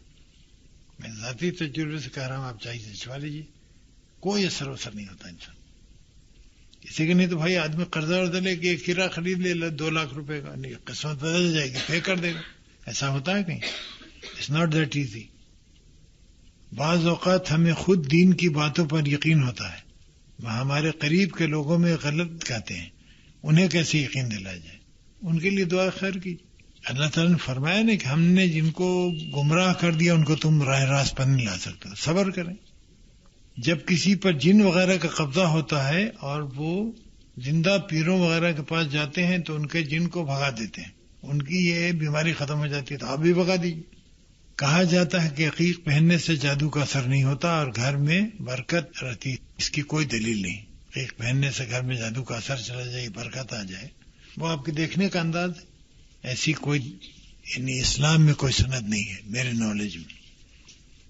میں ذاتی تجربے سے کہہ رہا ہوں، آپ چاہیے چھوا لیجیے، کوئی اثر نہیں ہوتا انسان. اسی کے نہیں تو بھائی آدمی قرضہ ورضہ لے کے ایک ہیرا خرید لے 2 لاکھ روپے کا، نہیں قسمت بدل جائے گی، پے کر دے گا. ایسا ہوتا ہے کہیں؟ It's not that easy. بعض اوقات ہمیں خود دین کی باتوں پر یقین ہوتا ہے، ہمارے قریب کے لوگوں میں غلط کہتے ہیں، انہیں کیسے یقین دلایا جائے؟ ان کے لیے دعا خیر کی. اللہ تعالیٰ نے فرمایا نا کہ ہم نے جن کو گمراہ کر دیا ان کو تم راہ راست پر نہیں لا سکتے. صبر کریں. جب کسی پر جن وغیرہ کا قبضہ ہوتا ہے اور وہ زندہ پیروں وغیرہ کے پاس جاتے ہیں تو ان کے جن کو بھگا دیتے ہیں، ان کی یہ بیماری ختم ہو جاتی ہے، تو آپ بھی بھگا دیجیے. کہا جاتا ہے کہ عقیق پہننے سے جادو کا اثر نہیں ہوتا اور گھر میں برکت رہتی ہے. اس کی کوئی دلیل نہیں. ایک پہننے سے گھر میں جادو کا اثر چلا جائے، برکت آ جائے، وہ آپ کے دیکھنے کا انداز ہے. ایسی کوئی یعنی اسلام میں کوئی سند نہیں ہے میرے نالج میں.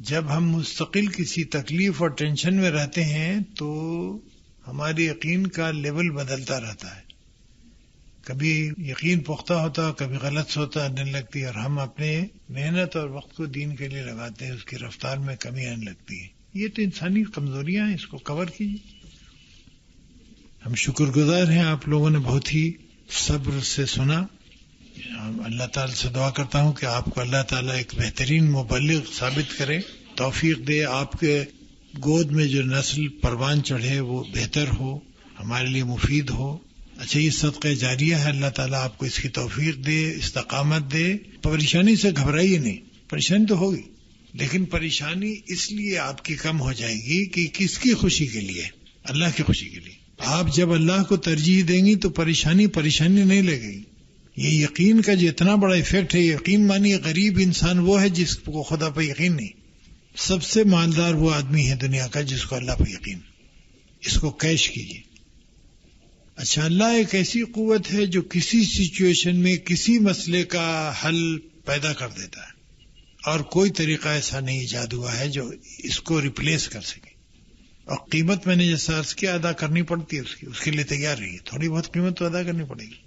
جب ہم مستقل کسی تکلیف اور ٹینشن میں رہتے ہیں تو ہماری یقین کا لیول بدلتا رہتا ہے. کبھی یقین پختہ ہوتا، کبھی غلط سوتا آنے لگتی، اور ہم اپنے محنت اور وقت کو دین کے لیے لگاتے ہیں، اس کی رفتار میں کمی آنے لگتی ہے. یہ تو انسانی کمزوریاں ہیں، اس کو کور کیجیے. ہم شکر گزار ہیں، آپ لوگوں نے بہت ہی صبر سے سنا. اللہ تعالی سے دعا کرتا ہوں کہ آپ کو اللہ تعالیٰ ایک بہترین مبلغ ثابت کرے، توفیق دے. آپ کے گود میں جو نسل پروان چڑھے وہ بہتر ہو، ہمارے لیے مفید ہو. اچھا، یہ صدقہ جاریہ ہے. اللہ تعالیٰ آپ کو اس کی توفیق دے، استقامت دے. پریشانی سے گھبرائیے نہیں، پریشانی تو ہوگی، لیکن پریشانی اس لیے آپ کی کم ہو جائے گی کہ کس کی خوشی کے لیے؟ اللہ کی خوشی کے لیے. آپ جب اللہ کو ترجیح دیں گی تو پریشانی نہیں لگے گی. یہ یقین کا جو اتنا بڑا ایفیکٹ ہے، یقین مانی غریب انسان وہ ہے جس کو خدا پہ یقین نہیں. سب سے مالدار وہ آدمی ہے دنیا کا جس کو اللہ پہ یقین. اس کو کیش کیجیے. اچھا، اللہ ایک ایسی قوت ہے جو کسی سچویشن میں کسی مسئلے کا حل پیدا کر دیتا ہے، اور کوئی طریقہ ایسا نہیں ایجاد ہوا ہے جو اس کو ریپلیس کر سکے. اور قیمت میں نے جیسا عرض کیا ادا کرنی پڑتی ہے، اس کے لیے تیار رہیے. تھوڑی بہت قیمت تو ادا کرنی پڑے گی.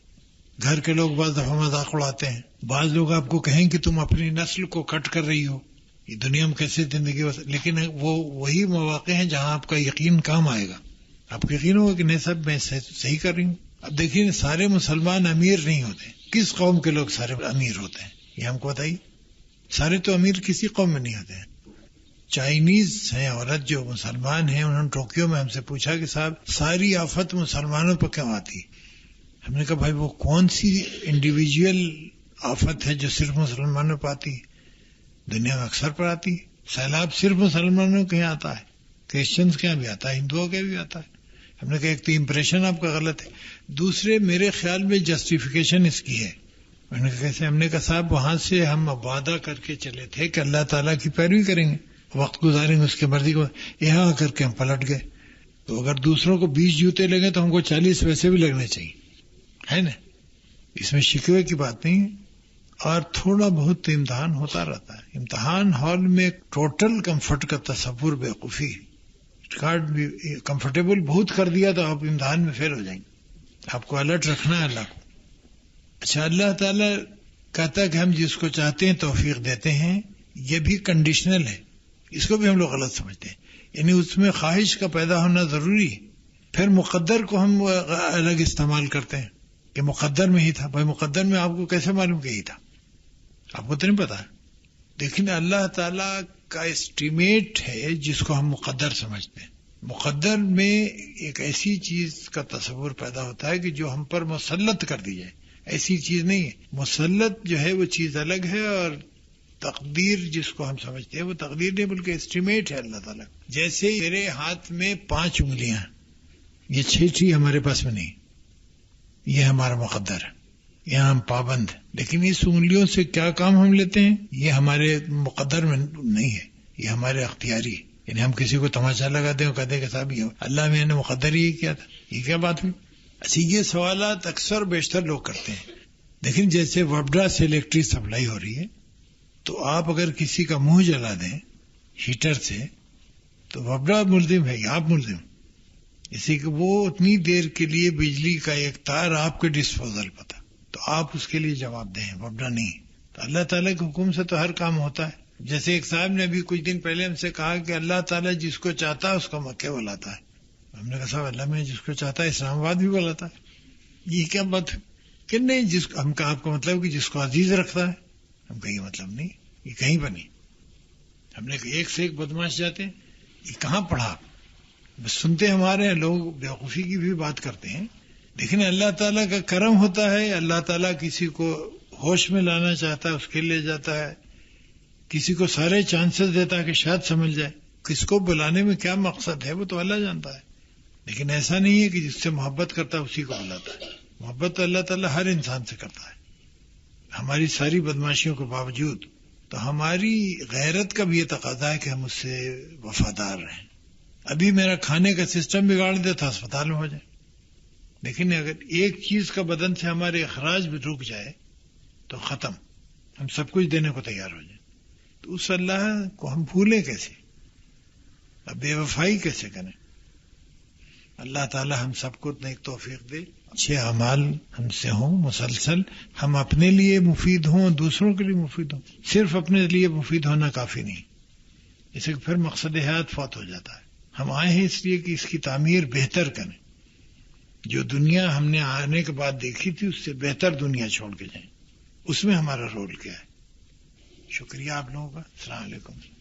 گھر کے لوگ بعض دفعہ مذاق اڑاتے ہیں. بعض لوگ آپ کو کہیں کہ تم اپنی نسل کو کٹ کر رہی ہو، یہ دنیا میں کیسے زندگی ہو. لیکن وہ وہی مواقع ہیں جہاں آپ کا یقین کام آئے گا. آپ کو یقین ہوگا کہ نہیں صاحب میں صحیح کر رہی ہوں. اب دیکھیے، سارے مسلمان امیر نہیں ہوتے. کس قوم کے لوگ سارے امیر ہوتے ہیں یہ ہم کو بتائیے. سارے تو امیر کسی قوم میں نہیں ہوتے ہیں. چائنیز ہیں عورت جو مسلمان ہیں، انہوں نے ٹوکیو میں ہم سے پوچھا کہ صاحب ساری آفت مسلمانوں پہ کیوں آتی؟ ہم نے کہا بھائی وہ کون سی انڈیویجول آفت ہے جو صرف مسلمانوں پہ آتی؟ دنیا میں اکثر پر آتی. سیلاب صرف مسلمانوں کے یہاں آتا ہے، کرسچنز کے یہاں بھی آتا ہے، ہندوؤں کے بھی آتا ہے. ہم نے کہا ایک تو امپریشن آپ کا غلط ہے، دوسرے میرے خیال میں جسٹیفیکیشن اس کی ہے. میں نے کہا کیسے؟ ہم نے کہا صاحب وہاں سے ہم وعدہ کر کے چلے تھے کہ اللہ تعالیٰ کی پیروی کریں گے، وقت گزاریں گے اس کی مرضی کو. یہاں آ کر کے ہم پلٹ گئے. تو اگر دوسروں کو 20 جوتے لگے تو ہم کو 40 ویسے بھی لگنے چاہیے، ہے نا؟ اس میں شکوے کی بات نہیں ہے. اور تھوڑا بہت امتحان ہوتا رہتا ہے. امتحان ہال میں ٹوٹل کمفرٹ کا تصور بیوقوفی ہے. کارڈ بھی کمفرٹیبل بہت کر دیا تو آپ امتحان میں فیل ہو جائیں گے. آپ کو الرٹ رکھنا ہے اللہ کو. اچھا، اللہ تعالیٰ کہتا ہے کہ ہم جس کو چاہتے ہیں توفیق دیتے ہیں. یہ بھی کنڈیشنل ہے، اس کو بھی ہم لوگ غلط سمجھتے ہیں. یعنی اس میں خواہش کا پیدا ہونا ضروری ہے. پھر مقدر کو ہم الگ استعمال کرتے ہیں کہ مقدر میں ہی تھا. بھائی مقدر میں آپ کو کیسے معلوم کہ یہی تھا؟ آپ کو تو نہیں پتا. لیکن اللہ تعالیٰ کا اسٹیمیٹ ہے جس کو ہم مقدر سمجھتے ہیں. مقدر میں ایک ایسی چیز کا تصور پیدا ہوتا ہے کہ جو ہم پر مسلط کر دی جائے. ایسی چیز نہیں ہے. مسلط جو ہے وہ چیز الگ ہے، اور تقدیر جس کو ہم سمجھتے ہیں وہ تقدیر نہیں بلکہ اسٹیمیٹ ہے اللہ تعالیٰ. جیسے میرے ہاتھ میں 5 انگلیاں، یہ 6 ہمارے پاس میں نہیں، یہ ہمارا مقدر ہے. یہاں ہم پابند ہیں، لیکن اس انگلیوں سے کیا کام ہم لیتے ہیں یہ ہمارے مقدر میں نہیں ہے، یہ ہمارے اختیاری ہے. یعنی ہم کسی کو تماشا لگاتے ہیں اور کہتے ہیں کہ صاحب یہ اللہ میں نے مقدر ہی کیا تھا. یہ کیا بات ہوئی؟ اچھا، یہ سوالات اکثر بیشتر لوگ کرتے ہیں. لیکن جیسے وبڈا سے الیکٹرک سپلائی ہو رہی ہے، تو آپ اگر کسی کا منہ جلا دیں ہیٹر سے تو وبڈا ملزم ہے یا آپ ملزم؟ اسی کہ وہ اتنی دیر کے لیے بجلی کا ایک تار آپ کے ڈسپوزل پتا تو آپ اس کے لیے جواب دیں، وبڈا نہیں. تو اللہ تعالیٰ کے حکم سے تو ہر کام ہوتا ہے. جیسے ایک صاحب نے ابھی کچھ دن پہلے ہم سے کہا کہ اللہ تعالیٰ جس کو چاہتا ہے اس کو مکے بلاتا ہے. ہم نے کہا صاحب اللہ میں جس کو چاہتا ہے اسلام آباد بھی بلاتا ہے. یہ کیا بات ہے کہ نہیں؟ ہم کہا آپ کا مطلب کہ جس کو عزیز رکھتا ہے. ہم کہیں مطلب نہیں، یہ کہیں پر نہیں. ہم نے کہا ایک سے ایک بدماش جاتے ہیں. یہ کہاں پڑھا؟ بس سنتے ہمارے ہیں لوگ، بیوقوفی کی بھی بات کرتے ہیں. لیکن اللہ تعالیٰ کا کرم ہوتا ہے. اللہ تعالیٰ کسی کو ہوش میں لانا چاہتا ہے اس کے لیے جاتا ہے، کسی کو سارے چانسز دیتا ہے کہ شاید سمجھ جائے. کس کو بلانے میں کیا مقصد ہے وہ تو اللہ جانتا ہے. لیکن ایسا نہیں ہے کہ جس سے محبت کرتا ہے اسی کو بلاتا ہے. محبت تو اللہ تعالیٰ ہر انسان سے کرتا ہے. ہماری ساری بدماشیوں کے باوجود تو ہماری غیرت کا بھی یہ تقاضا ہے کہ ہم اس سے وفادار رہیں. ابھی میرا کھانے کا سسٹم بگاڑ دے تو ہسپتال میں ہو جائے. لیکن اگر ایک چیز کا بدن سے ہمارے اخراج بھی رک جائے تو ختم، ہم سب کچھ دینے کو تیار ہو جائیں. تو اس اللہ کو ہم بھولیں کیسے، اب بے وفائی کیسے کریں؟ اللہ تعالی ہم سب کو نیک توفیق دے، اچھے اعمال ہم سے ہوں مسلسل، ہم اپنے لیے مفید ہوں، دوسروں کے لیے مفید ہوں. صرف اپنے لیے مفید ہونا کافی نہیں، اس سے پھر مقصد حیات فوت ہو جاتا ہے. ہم آئے ہیں اس لیے کہ اس کی تعمیر بہتر کریں، جو دنیا ہم نے آنے کے بعد دیکھی تھی اس سے بہتر دنیا چھوڑ کے جائیں. اس میں ہمارا رول کیا ہے؟ شکریہ آپ لوگوں کا. السلام علیکم.